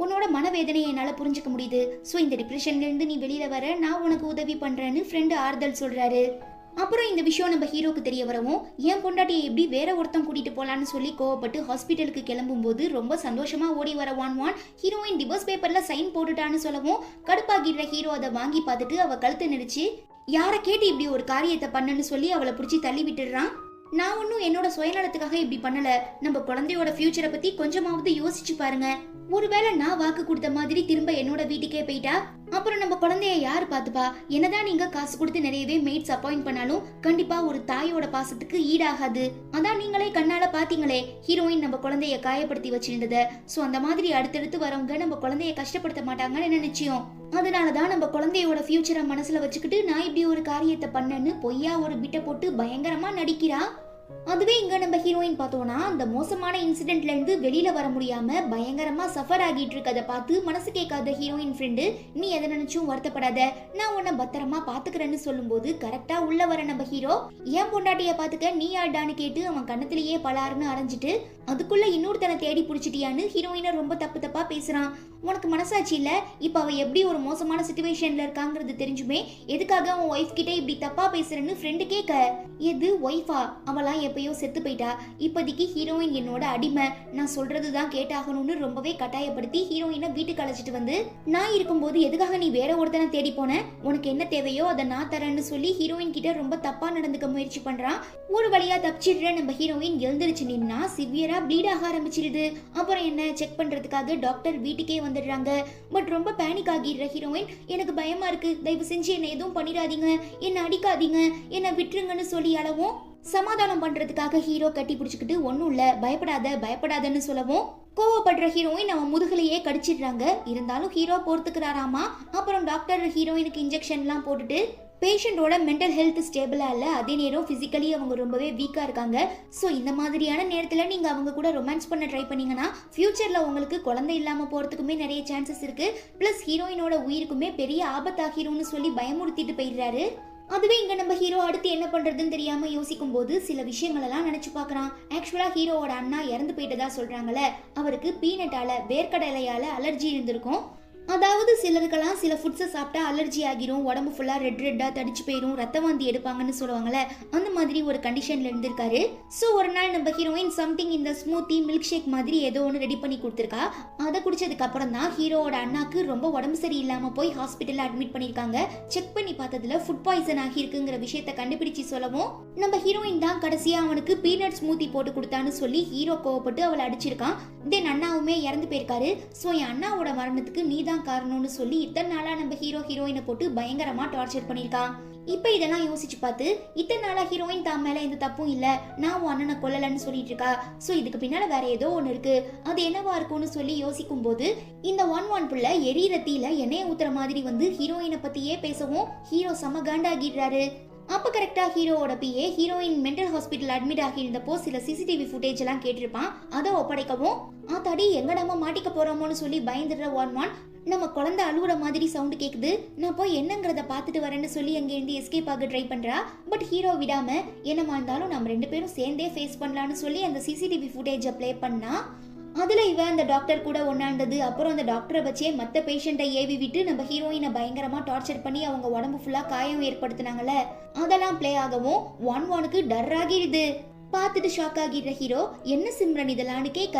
உன்னோட மனவேதனையை என்னால புரிஞ்சுக்க முடியுது, சோ இந்த டிப்ரெஷன்ல இருந்து நீ வெளியில வர நான் உனக்கு உதவி பண்றேன்னு ஃப்ரெண்டு ஆறுதல் சொல்றாரு. அப்புறம் இந்த விஷயம் நம்ம ஹீரோக்கு தெரிய வரவும் என் பொண்டாட்டியை எப்படி வேற ஒருத்தன் கூட்டிட்டு போலான்னு சொல்லி கோவப்பட்டு ஹாஸ்பிட்டலுக்கு கிளம்பும் போது ரொம்ப சந்தோஷமா ஓடி வர வான் ஹீரோயின் டிவோர்ஸ் பேப்பர்ல சைன் போட்டுட்டான்னு சொல்லவும் கடுப்பாகிடுற ஹீரோ அதை வாங்கி பார்த்துட்டு அவ கழுத்தை நெரிச்சு யாரை கேட்டு இப்படி ஒரு காரியத்தை பண்ணன்னு சொல்லி அவளை பிடிச்சி தள்ளி விட்டுடுறான். நான் ஒன்னும் என்னோட சுயநலத்துக்காக இப்படி பண்ணல, நம்ம குழந்தையோட ஃபியூச்சரை பத்தி கொஞ்சமாவது யோசிச்சு பாருங்க. ஒருவேளை நான் வாக்கு கொடுத்த மாதிரி திரும்ப என்னோட வீட்டுக்கே போயிட்டா அப்புறம் நம்ம குழந்தைய யாரு பாத்துப்பா? என்னதான் நீங்க காசு கொடுத்து நிறையவே மெய்ட்ஸ் அப்பாயிண்ட் பண்ணாலும் கண்டிப்பா ஒரு தாயோட பாசத்துக்கு ஈடாகாது. அதான் நீங்களே கண்ணால பாத்தீங்களே ஹீரோயின் நம்ம குழந்தைய காயப்படுத்தி வச்சிருந்தத. சோ அந்த மாதிரி அடுத்தடுத்து வரவங்க நம்ம குழந்தைய கஷ்டப்படுத்த மாட்டாங்கன்னு என்ன நிச்சயம். அதனாலதான் நம்ம குழந்தையோட ஃபியூச்சரை மனசுல வச்சுக்கிட்டு நான் இப்படி ஒரு காரியத்தை பண்ணேன்னு பொய்யா ஒரு பிட்ட போட்டு பயங்கரமா நடிக்கிறா. அதுவே இங்க நம்ம ஹீரோயின் பார்த்தோம்னா அந்த மோசமான இன்சிடென்ட்ல இருந்து வெளியில வர முடியாம பயங்கரமா சஃபர் ஆகிட்டு இருக்கதை பார்த்து மனசு கேட்காத ஹீரோயின் ஃப்ரெண்டு, நீ எதை நினைச்சும் வருத்தப்படாத, நான் உன்னை பத்திரமா பாத்துக்கிறேன்னு சொல்லும் போது கரெக்டா உள்ள வர நம்ம ஹீரோ ஏன் பொண்டாட்டிய பாத்துக்க நீ ஆடான்னு கேட்டு அவன் கண்ணத்திலேயே பலாருன்னு அரைஞ்சிட்டு அதுக்குள்ள இன்னொருத்தனை தேடி புடிச்சிட்டியான்னு ஹீரோயினை ரொம்ப தப்பா பேசுறான். உனக்கு மனசாட்சி இல்ல? இப்ப அவ எப்படி ஒரு மோசமான சிச்சுவேஷன்ல இருக்காங்கிறது தெரிஞ்சுமே எதுக்காக அவன் ஒய்ஃப் கிட்ட இப்படி தப்பா பேசுறேன்னு ஃப்ரெண்டு கேட்க, எது ஒய்ஃபா? அவளாம் எப்பயோ செத்து போயிட்டா, இப்போதைக்கு ஹீரோயின் என்னோட அடிமை, நான் சொல்றதுதான் கேட்டாகணும்னு ரொம்பவே கட்டாயப்படுத்தி ஹீரோயினை வீட்டுக்கு அழைச்சிட்டு வந்து, நான் இருக்கும்போது எதுக்காக நீ வேற ஒருத்தனை தேடி போன, உனக்கு என்ன தேவையோ அதை நான் தரேன்னு சொல்லி ஹீரோயின் கிட்ட ரொம்ப தப்பா நடந்துக்க முயற்சி பண்றான். ஒரு வழியா தப்பிச்சிடுற நம்ம ஹீரோயின் எழுந்திருச்சு நின்னா சிவியரா ப்ளீட் ஆக ஆரம்பிச்சிடுது. அப்புறம் என்ன செக் பண்றதுக்காக டாக்டர் வீட்டுக்கே வந்துடுறாங்க. பட் ரொம்ப பேனிக் ஆகிடுற ஹீரோயின், எனக்கு பயமா இருக்கு, தயவு செஞ்சு என்ன எதுவும் பண்ணிடாதீங்க, என்ன அடிக்காதீங்க, என்ன விட்டுருங்கன்னு சொல்லி அளவும் சமாதானம் பண்றதுக்காக ஹீரோ கட்டி பிடிச்சுக்கிட்டு ஒன்னும் இல்ல பயப்படாதன்னு சொல்லவும் கோவப்படுற ஹீரோயின் அவன் முதுகலையே கடிச்சிடுறாங்க. இருந்தாலும் ஹீரோ பொறுத்துக்கிறாராமா. அப்புறம் டாக்டர் ஹீரோயினுக்கு இன்ஜெக்ஷன்லாம் போட்டுட்டு பேஷண்டோட மென்டல் ஹெல்த் ஸ்டேபிளா இல்ல, அதே நேரம் பிசிக்கலி அவங்க ரொம்பவே வீக்கா இருக்காங்க. ஸோ இந்த மாதிரியான நேரத்துல நீங்க அவங்க கூட ரொமான்ஸ் பண்ண ட்ரை பண்ணீங்கன்னா ஃபியூச்சர்ல உங்களுக்கு குழந்தை இல்லாம போறதுக்குமே நிறைய சான்சஸ் இருக்கு. பிளஸ் ஹீரோயினோட உயிருக்குமே பெரிய ஆபத்தாகிரும்னு சொல்லி பயமுறுத்திட்டு போயிடுறாரு. அதுவே இங்க நம்ம ஹீரோ அடுத்து என்ன பண்றதுன்னு தெரியாம யோசிக்கும் போது சில விஷயங்கள் எல்லாம் நினைச்சு பாக்குறான். ஆக்சுவலா ஹீரோவோட அண்ணா இறந்து போயிட்டதா சொல்றாங்கல்ல, அவருக்கு பீனட்டால வேர்க்கடலையால அலர்ஜி இருந்திருக்கும். அதாவது சிலருக்கெல்லாம் சில ஃபுட்ஸை சாப்பிட்டா அலர்ஜி ஆகிரும், உடம்பு ஃபுல்லாக ரெட்டாக தடிச்சு போயிடும், ரத்த வாந்தி எடுப்பாங்கன்னு சொல்லுவாங்கல்ல, அந்த மாதிரி ஒரு கண்டிஷன்ல இருந்திருக்காரு. ஸோ ஒரு நாள் நம்ம ஹீரோயின் சம்திங் இந்த ஸ்மூத்தி மில்க் ஷேக் மாதிரி ஏதோ ஒன்று ரெடி பண்ணி கொடுத்துருக்கா. அதை குடிச்சதுக்கு அப்புறம் தான் ஹீரோவோட அண்ணாக்கு ரொம்ப உடம்பு சரியில்லாம போய் ஹாஸ்பிட்டலில் அட்மிட் பண்ணியிருக்காங்க. செக் பண்ணி பார்த்ததுல ஃபுட் பாய்சன் ஆகியிருக்குங்கிற விஷயத்த கண்டுபிடிச்சு சொல்லவும் நம்ம ஹீரோயின் தான் கடைசியா அவனுக்கு பீனட் ஸ்மூத்தி போட்டு கொடுத்தான்னு சொல்லி ஹீரோ கோவப்பட்டு அவளை அடிச்சிருக்கான். தென் அண்ணாவுமே இறந்து போயிருக்காரு. ஸோ என் அண்ணாவோட மரணத்துக்கு நீதான் காரணம்னு சொல்லி இத்தனை நாளா நம்ம ஹீரோயினை போட்டு பயங்கரமா டார்ச்சர் பண்ணிருக்கான். இப்ப இதெல்லாம் யோசிச்சு பார்த்து இத்தனை நாளா ஹீரோயின் தான் மேல எந்த தப்பும் இல்ல, நான் உன் அண்ணனை கொல்லலன்னு சொல்லிட்டு இருக்கா. சோ இதுக்கு பின்னால வேற ஏதோ ஒண்ணு இருக்கு, அது என்னவா இருக்கும்னு சொல்லி யோசிக்கும் போது இந்த ஒன் புள்ள எரியறத்தில எண்ணெய் ஊத்துற மாதிரி வந்து ஹீரோயினை பத்தியே பேசவும் ஹீரோ செம காண்டாகிடுறாரு. அப்போ கரெக்டாக ஹீரோவோட PA heroine mental hospital admit ஆகியிருந்தப்போ சில சிசிடிவி ஃபுட்டேஜ் எல்லாம் கேட்டிருப்பான். அதை ஒப்படைக்கவும் ஆத்தாடி எங்க நம்ம மாட்டிக்க போறோமோன்னு சொல்லி பயந்துடுற ஒன் நம்ம குழந்தை அழுகுற மாதிரி சவுண்டு கேட்குது, நான் போய் என்னங்கிறத பார்த்துட்டு வரேன்னு சொல்லி அங்கேருந்து எஸ்கேப் ஆக ட்ரை பண்றா. பட் ஹீரோ விடாம என்னமா இருந்தாலும் நம்ம ரெண்டு பேரும் சேர்ந்தே ஃபேஸ் பண்ணலான்னு சொல்லி அந்த சிசிடிவி ஃபுட்டேஜை ப்ளே பண்ணா. அதுல இவன் அந்த டாக்டர் கூட ஒன்னாண்டது, அப்புறம் அந்த டாக்டரை வச்சே மற்ற பேஷண்ட்டை ஏவி விட்டு நம்ம ஹீரோயினை பயங்கரமா டார்ச்சர் பண்ணி அவங்க உடம்பு ஃபுல்லா காயம் ஏற்படுத்தினாங்கல்ல, அதெல்லாம் பிளே ஆகவும் ஒனுக்கு டர் ஆகிடுது. பார்த்துட்டு ஷாக் ஆகிடுற ஹீரோ, என்ன சிம்ரன் இதெல்லாம்னு கேட்க,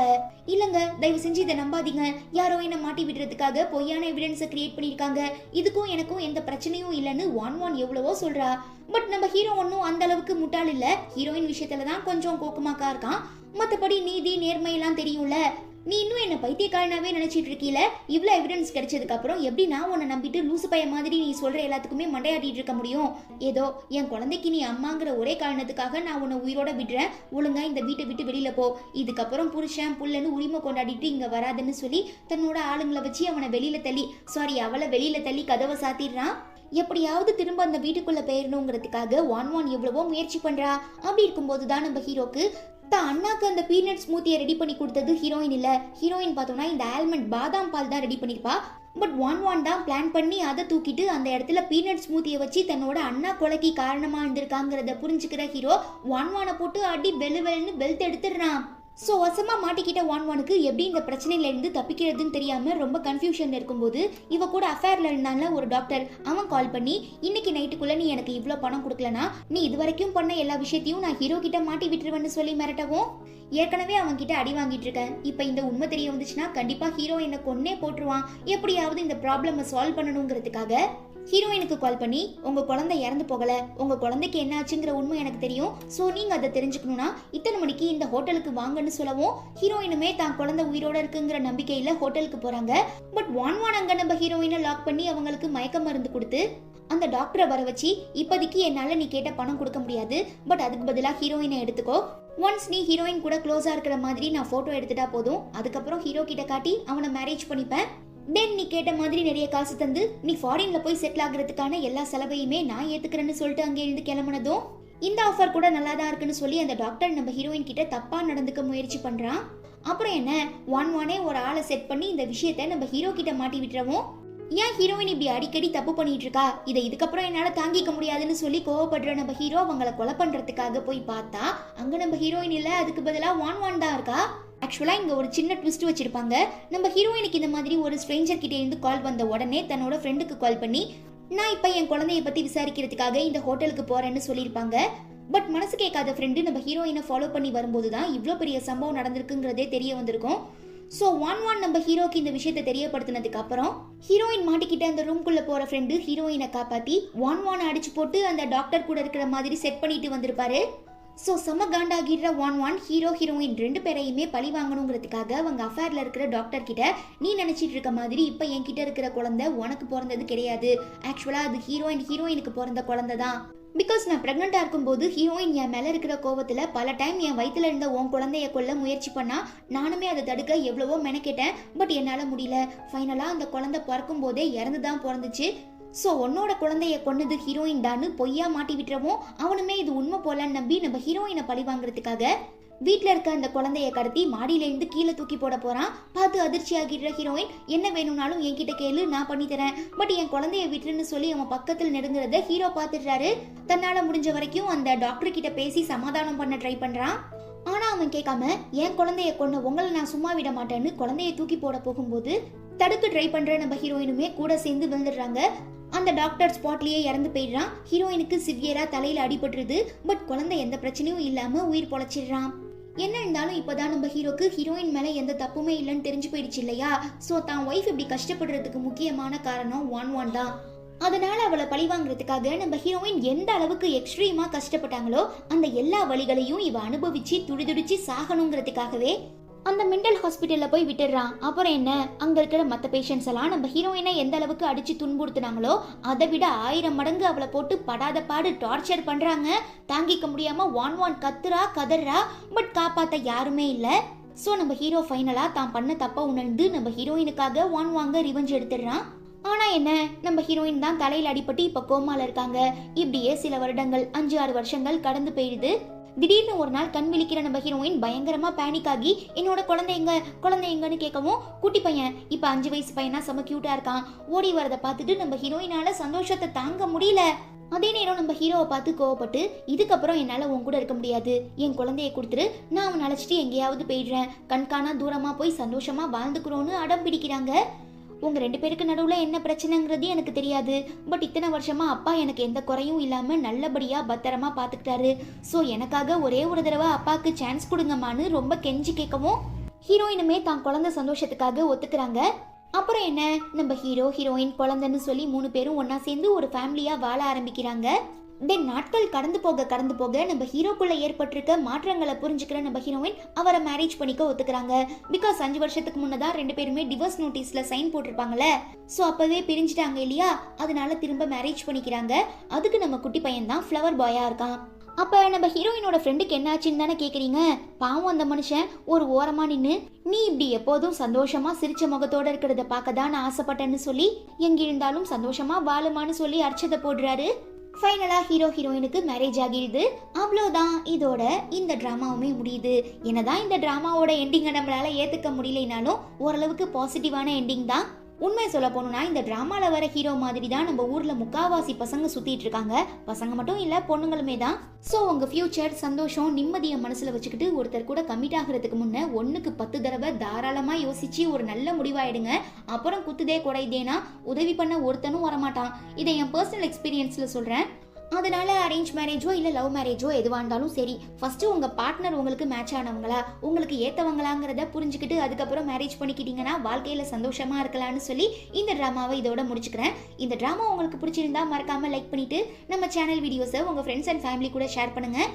இல்லங்க தயவு செஞ்சு இதை நம்பாதீங்க, யாரோ என்ன மாட்டி விடுறதுக்காக பொய்யான எவிடன்ஸை கிரியேட் பண்ணிருக்காங்க, இதுக்கும் எனக்கும் எந்த பிரச்சனையும் இல்லைன்னு ஒன் எவ்வளவோ சொல்றா. பட் நம்ம ஹீரோ ஒன்னும் அந்த அளவுக்கு முட்டாள் இல்ல, ஹீரோயின் விஷயத்துல தான் கொஞ்சம் கோக்குமாக்கா இருக்கான். மற்றபடி நீதி நேர்மையெல்லாம் தெரியும்ல. நீ இன்னும் என்ன பைத்தியக்காரனாவே நினைச்சிட்டு இருக்கீல? இவ்வளவு எவிடன்ஸ் கிடைச்சதுக்கு அப்புறம் எப்படி நான் உன்னை நம்பிட்டு லூசு பைய மாதிரி நீ சொல்ற எல்லாத்துக்குமே மண்டையாட்டிட்டு இருக்க முடியும்? ஏதோ என் குழந்தைக்கு நீ அம்மாங்கிற ஒரே காரணத்துக்காக நான் உன்னை உயிரோட விடுறேன், ஒழுங்கா இந்த வீட்டை விட்டு வெளியில போ, இதுக்கப்புறம் புருஷன் புள்ளன்னு உரிமை கொண்டாடிட்டு இங்க வராதுன்னு சொல்லி தன்னோட ஆளுங்களை வச்சு அவனை வெளியில தள்ளி அவளை வெளியில தள்ளி கதவை சாத்திடுறான். எப்படியாவது திரும்ப அந்த வீட்டுக்குள்ள போயிடணுங்கிறதுக்காக வான் எவ்வளவோ முயற்சி பண்றா. அப்படி இருக்கும்போது தான் நம்ம ஹீரோக்கு தான் அண்ணாக்கு அந்த பீனட் ஸ்மூத்தியை ரெடி பண்ணி கொடுத்தது ஹீரோயின் இல்ல. ஹீரோயின் பார்த்தோம்னா இந்த ஆல்மண்ட் பாதாம் பால் தான் ரெடி பண்ணிருப்பா. பட் வான் தான் பிளான் பண்ணி அதை தூக்கிட்டு அந்த இடத்துல பீனட் ஸ்மூத்தியை வச்சு தன்னோட அண்ணா கொலைக்கு காரணமா இருந்திருக்காங்கிறத புரிஞ்சுக்கிற ஹீரோ வானை போட்டு அடி வெளுன்னு பெல்ட் எடுத்துடுறான். ஸோ வசமா மாட்டிக்கிட்ட வானுக்கு எப்படி இந்த பிரச்சனையில இருந்து தப்பிக்கிறதுன்னு தெரியாம ரொம்ப கன்ஃபியூஷன்ல இருக்கும்போது இவ கூட அஃபேர்ல இருந்தால ஒரு டாக்டர் அவன் கால் பண்ணி, இன்னைக்கு நைட்டுக்குள்ள நீ எனக்கு இவ்வளோ பணம் கொடுக்கலனா நீ இது வரைக்கும் பண்ண எல்லா விஷயத்தையும் நான் ஹீரோ கிட்ட மாட்டி விட்டுருவேன்னு சொல்லி மிரட்டவும், ஏற்கனவே அவன் கிட்ட அடி வாங்கிட்டு இருக்கேன், இப்ப இந்த உண்மை தெரிய வந்துச்சுன்னா கண்டிப்பா ஹீரோ என்ன கொன்னே போட்டுருவான், எப்படியாவது இந்த ப்ராப்ளமை சால்வ் பண்ணணுங்கிறதுக்காக ஹீரோயினுக்கு கால் பண்ணி, உங்க குழந்தை இறந்து போகல, உங்க குழந்தைக்கு என்ன ஆச்சுங்கிற உண்மை எனக்கு தெரியும், சோ நீங்க அதை தெரிஞ்சுக்கணும்னா இத்தனை மணிக்கு இந்த ஹோட்டலுக்கு வாங்கன்னு சொல்லவும் ஹீரோயினுமே தான் குழந்தை உயிரோட இருக்குங்கிற நம்பிக்கையில ஹோட்டலுக்கு போறாங்க. பட் வான் அங்க நம்ம ஹீரோயினை லாக் பண்ணி அவங்களுக்கு மயக்க மருந்து கொடுத்து அந்த டாக்டரை வர வச்சு, இப்போதைக்கு என்னால நீ கேட்ட பணம் கொடுக்க முடியாது, பட் அதுக்கு பதிலாக ஹீரோயினை எடுத்துக்கோ, ஒன்ஸ் நீ ஹீரோயின் கூட க்ளோஸா இருக்கிற மாதிரி நான் போட்டோ எடுத்துட்டா போதும், அதுக்கப்புறம் ஹீரோ கிட்ட காட்டி அவனை மேரேஜ் பண்ணிப்பேன், தென் நீ கேட்ட மாதிரி நிறைய காசு தந்து நீ ஃபாரின்ல போய் செட்டில் ஆகுறதுக்கான எல்லா செலவையுமே நான் ஏத்துக்கிறேன்னு சொல்லிட்டு அங்கே இருந்து கிளம்புனதும் இந்த ஆஃபர் கூட நல்லா தான் இருக்குன்னு சொல்லி அந்த டாக்டர் நம்ம ஹீரோயின் கிட்ட தப்பா நடந்துக்க முயற்சி பண்றான். அப்புறம் என்ன, வானே ஒரு ஆளை செட் பண்ணி இந்த விஷயத்த நம்ம ஹீரோ கிட்ட மாட்டி விட்டுறவும், ஏன் ஹீரோயின் இப்படி அடிக்கடி தப்பு பண்ணிட்டு இருக்கா, இதை இதுக்கப்புறம் என்னால தாங்கிக்க முடியாதுன்னு சொல்லி கோவப்படுற நம்ம ஹீரோ அவங்களை கொலை பண்றதுக்காக போய் பார்த்தா அங்க நம்ம ஹீரோயின் இல்ல, அதுக்கு பதிலா வான் தான் இருக்கா. ஆக்சுவலா இங்க ஒரு சின்ன ட்விஸ்ட் வச்சிருப்பாங்க. நம்ம ஹீரோயினுக்கு இந்த மாதிரி ஒரு ஸ்ட்ரேஞ்சர் கிட்ட இருந்து கால் வந்த உடனே தன்னோட ஃப்ரெண்டுக்கு கால் பண்ணி, நான் இப்ப என் குழந்தைய பத்தி விசாரிக்கிறதுக்காக இந்த ஹோட்டலுக்கு போறேன்னு சொல்லியிருப்பாங்க. பட் மனசு கேட்காத ஃப்ரெண்டு நம்ம ஹீரோயினை ஃபாலோ பண்ணி வரும்போது தான் இவ்வளோ பெரிய சம்பவம் நடந்திருக்குங்கிறதே தெரிய வந்திருக்கும். ஸோ வான் நம்ம ஹீரோக்கு இந்த விஷயத்தை தெரியப்படுத்தினதுக்கு அப்புறம் ஹீரோயின் மாட்டிக்கிட்ட அந்த ரூம்குள்ள போற ஃப்ரெண்டு ஹீரோயினை காப்பாத்தி வான் அடிச்சு போட்டு அந்த டாக்டர் கூட இருக்கிற மாதிரி செட் பண்ணிட்டு வந்திருப்பாரு. ஸோ செம்ம காண்டாகிற வான் ஹீரோயின் ரெண்டு பேரையுமே பழி வாங்கணுங்கிறதுக்காக அவங்க அஃபேர்ல இருக்கிற டாக்டர் கிட்ட, நீ நினைச்சிட்டு இருக்க மாதிரி இப்போ என்கிட்ட இருக்கிற குழந்தை உனக்கு பிறந்தது கிடையாது, ஆக்சுவலா அது ஹீரோயினுக்கு பிறந்த குழந்தை தான், பிகாஸ் நான் பிரெக்னெண்டா இருக்கும்போது ஹீரோயின் என் மேல இருக்கிற கோவத்துல பல டைம் என் வயிற்றுல இருந்த உன் குழந்தைய கொல்ல முயற்சி பண்ணா, நானுமே அதை தடுக்க எவ்வளவோ மெனக்கேட்டேன், பட் என்னால முடியல, ஃபைனலா அந்த குழந்தை பிறக்கும் போதே இறந்துதான் பிறந்துச்சு, ஸோ உன்னோட குழந்தைய கொன்னது ஹீரோயின் தான்னு பொய்யா மாட்டி விட்டுறவும் அவனுமே இது உண்மை போலன்னு நம்பி நம்ம ஹீரோயினை பழி வாங்குறதுக்காக வீட்டில் இருக்க அந்த குழந்தைய கடத்தி மாடியிலேருந்து கீழே தூக்கி போட போறான். பார்த்து அதிர்ச்சி ஆகிடுற ஹீரோயின், என்ன வேணும்னாலும் என்கிட்ட கேளு நான் பண்ணி தரேன், பட் என் குழந்தைய விட்டுருன்னு சொல்லி அவன் பக்கத்தில் நெருங்குறத ஹீரோ பார்த்துடுறாரு. தன்னால முடிஞ்ச வரைக்கும் அந்த டாக்டர் கிட்ட பேசி சமாதானம் பண்ண ட்ரை பண்றான். ஆனா அவன் கேட்காம, என் குழந்தைய கொன்ன உங்களை நான் சும்மா விட மாட்டேன்னு குழந்தைய தூக்கி போட போகும்போது தடுக்க ட்ரை பண்ற நம்ம ஹீரோயினுமே கூட சேர்ந்து விழுந்துடுறாங்க. அந்த டாக்டர் ஸ்பாட்லயே இறந்து போயிடுறான். ஹீரோயினுக்கு சிவியரா தலையில அடிபட்டுருது, பட் குழந்தை எந்த பிரச்சனையும் இல்லாம உயிர் பொழைச்சிடுறான். என்ன இருந்தாலும் இப்பதான் நம்ம ஹீரோக்கு ஹீரோயின் மேல எந்த தப்புமே இல்லைன்னு தெரிஞ்சு போயிடுச்சு இல்லையா. சோ தான் ஒய்ஃப் இப்படி கஷ்டப்படுறதுக்கு முக்கியமான காரணம் வான் தான். அதனால அவளை பழி வாங்குறதுக்காக நம்ம ஹீரோயின் எந்த அளவுக்கு எக்ஸ்ட்ரீமா கஷ்டப்பட்டாங்களோ அந்த எல்லா வழிகளையும் இவ அனுபவிச்சு துடிதுடிச்சு சாகணுங்கிறதுக்காகவே அந்த மென்டல் ஹாஸ்பிட்டல்ல போய் விட்டுடுறான். அப்புறம் என்ன, அங்க இருக்கிற மற்ற பேஷண்ட்ஸ் எல்லாம் நம்ம ஹீரோயினை எந்த அளவுக்கு அடிச்சு துன்புறுத்தினாங்களோ அதை விட 1000 மடங்கு அவளை போட்டு படாத பாடு டார்ச்சர் பண்றாங்க. தாங்கிக்க முடியாம வான் கத்துறா கதறா, பட் காப்பாத்த யாருமே இல்ல. சோ நம்ம ஹீரோ ஃபைனலா தான் பண்ண தப்ப உணர்ந்து நம்ம ஹீரோயினுக்காக வாங்க ரிவெஞ்ச் எடுத்துடுறான். ஆனா என்ன, நம்ம ஹீரோயின் தான் தலையில அடிபட்டு இப்ப கோமால இருக்காங்க. இப்படியே சில வருடங்கள் 5-6 வருஷங்கள் கடந்து போயிடுது. திடீர்னு ஒரு நாள் கண் விழிக்கிற நம்ம ஹீரோயின் பயங்கரமா பேனிக் ஆகி, என்னோட குழந்தை எங்கன்னு கேட்கவும், குட்டி பையன் இப்ப 5 வயசு பையனா செம கியூட்டா இருக்கான். ஓடி வரதை பார்த்துட்டு நம்ம ஹீரோயினால சந்தோஷத்தை தாங்க முடியல. அதே நேரம் நம்ம ஹீரோவை பார்த்து கோவப்பட்டு, இதுக்கப்புறம் என்னால உன் கூட இருக்க முடியாது, என் குழந்தைய கொடுத்துரு, நான் அவன் அழைச்சிட்டு எங்கேயாவது போயிடுறேன், கண்காணா தூரமா போய் சந்தோஷமா வாழ்ந்துக்கிறோன்னு அடம் பிடிக்கிறாங்க. உங்க 2 பேருக்கு நடுவுல என்ன பிரச்சனைங்கிறது எனக்கு தெரியாது, பட் இத்தனை வருஷமா அப்பா எனக்கு எந்த குறையும் இல்லாம நல்லபடியா பத்திரமா பாத்துக்கிட்டாரு. சோ எனக்காக ஒரே ஒரு தடவை அப்பாவுக்கு சான்ஸ் கொடுங்கம்மான்னு ரொம்ப கெஞ்சி கேட்கவும் ஹீரோயினுமே தான் குழந்தை சந்தோஷத்துக்காக ஒத்துக்கிறாங்க. அப்புறம் என்ன, நம்ம ஹீரோயின் குழந்தைன்னு சொல்லி 3 பேரும் ஒன்னா சேர்ந்து ஒரு ஃபேமிலியா வாழ ஆரம்பிக்கிறாங்க. தென் நாட்கள் கடந்து போக நம்ம ஹீரோக்குள்ள ஏற்பட்டிருக்க மாற்றங்களை புரிஞ்சுக்கிற நம்ம ஹீரோயின் அவரை மேரேஜ் பண்ணிக்க ஒத்துக்கிறாங்க. பிகாஸ் 5 வருஷத்துக்கு முன்னதான் 2 பேருமே டிவோர்ஸ் நோட்டீஸ்ல சைன் போட்டிருப்பாங்கல்ல. ஸோ அப்பவே பிரிஞ்சுட்டாங்க இல்லையா, அதனால திரும்ப மேரேஜ் பண்ணிக்கிறாங்க. அதுக்கு நம்ம குட்டி பையன் தான் ஃப்ளவர் பாயா இருக்கான். அப்போ நம்ம ஹீரோயினோட ஃப்ரெண்டுக்கு என்ன ஆச்சுன்னு தானே கேட்குறீங்க. பாவம் அந்த மனுஷன் ஒரு ஓரமாக நின்று நீ இப்படி எப்போதும் சந்தோஷமா சிரிச்ச முகத்தோட இருக்கிறத பார்க்க தான் நான் ஆசைப்பட்டேன்னு சொல்லி எங்கிருந்தாலும் சந்தோஷமா வாழுமான்னு சொல்லி அர்ச்சத்தை போடுறாரு. ஃபைனலாக ஹீரோயினுக்கு மேரேஜ் ஆகிடுது. அவ்வளோதான், இதோட இந்த ட்ராமாவுமே முடியுது. என்னதான் இந்த ட்ராமாவோட எண்டிங்கை நம்மளால ஏற்றுக்க முடியலைனாலும் ஓரளவுக்கு பாசிட்டிவான எண்டிங் தான். உண்மை சொல்ல போனோம்னா இந்த டிராமாவில் வர ஹீரோ மாதிரி தான் நம்ம ஊரில் முக்காவாசி பசங்க சுற்றிட்டு இருக்காங்க. பசங்க மட்டும் இல்லை, பொண்ணுங்களுமே தான். ஸோ உங்கள் ஃப்யூச்சர் சந்தோஷம் நிம்மதியை மனசில் வச்சுக்கிட்டு ஒருத்தர் கூட கமிட் ஆகிறதுக்கு முன்னே 1க்கு 10 தடவை தாராளமாக யோசிச்சு ஒரு நல்ல முடிவாயிடுங்க. அப்புறம் குத்துதே குறைதேனா உதவி பண்ண ஒருத்தனும் வரமாட்டான். இதை என் பர்சனல் எக்ஸ்பீரியன்ஸில் சொல்கிறேன். அதனால அரேஞ்ச் மேரேஜோ இல்லை லவ் மேரேஜோ எதுவாக இருந்தாலும் சரி, ஃபஸ்ட்டு உங்கள் பார்ட்னர் உங்களுக்கு மேட்ச் ஆனவங்களா, உங்களுக்கு ஏற்றவங்களாங்கிறத புரிஞ்சுக்கிட்டு அதுக்கப்புறம் மேரேஜ் பண்ணிக்கிட்டீங்கன்னா வாழ்க்கையில் சந்தோஷமாக இருக்கலாம்னு சொல்லி இந்த ட்ராமாவை இதோட முடிச்சுக்கிறேன். இந்த ட்ராமா உங்களுக்கு பிடிச்சிருந்தா மறக்காமல் லைக் பண்ணிவிட்டு நம்ம சேனல் வீடியோஸை உங்கள் ஃப்ரெண்ட்ஸ் அண்ட் ஃபேமிலி கூட ஷேர் பண்ணுங்கள்.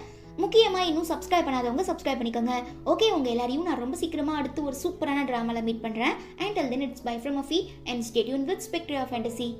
முக்கியமாக இன்னும் சப்ஸ்கிரைப் பண்ணாதவங்க சப்ஸ்கிரைப் பண்ணிக்கோங்க. ஓகே, உங்கள் எல்லாரையும் நான் ரொம்ப சீக்கிரமாக அடுத்து ஒரு சூப்பரான ட்ராமாவில் மீட் பண்ணுறேன். And till then it's bye from Afi and stay tuned with Spectre of Fantasy.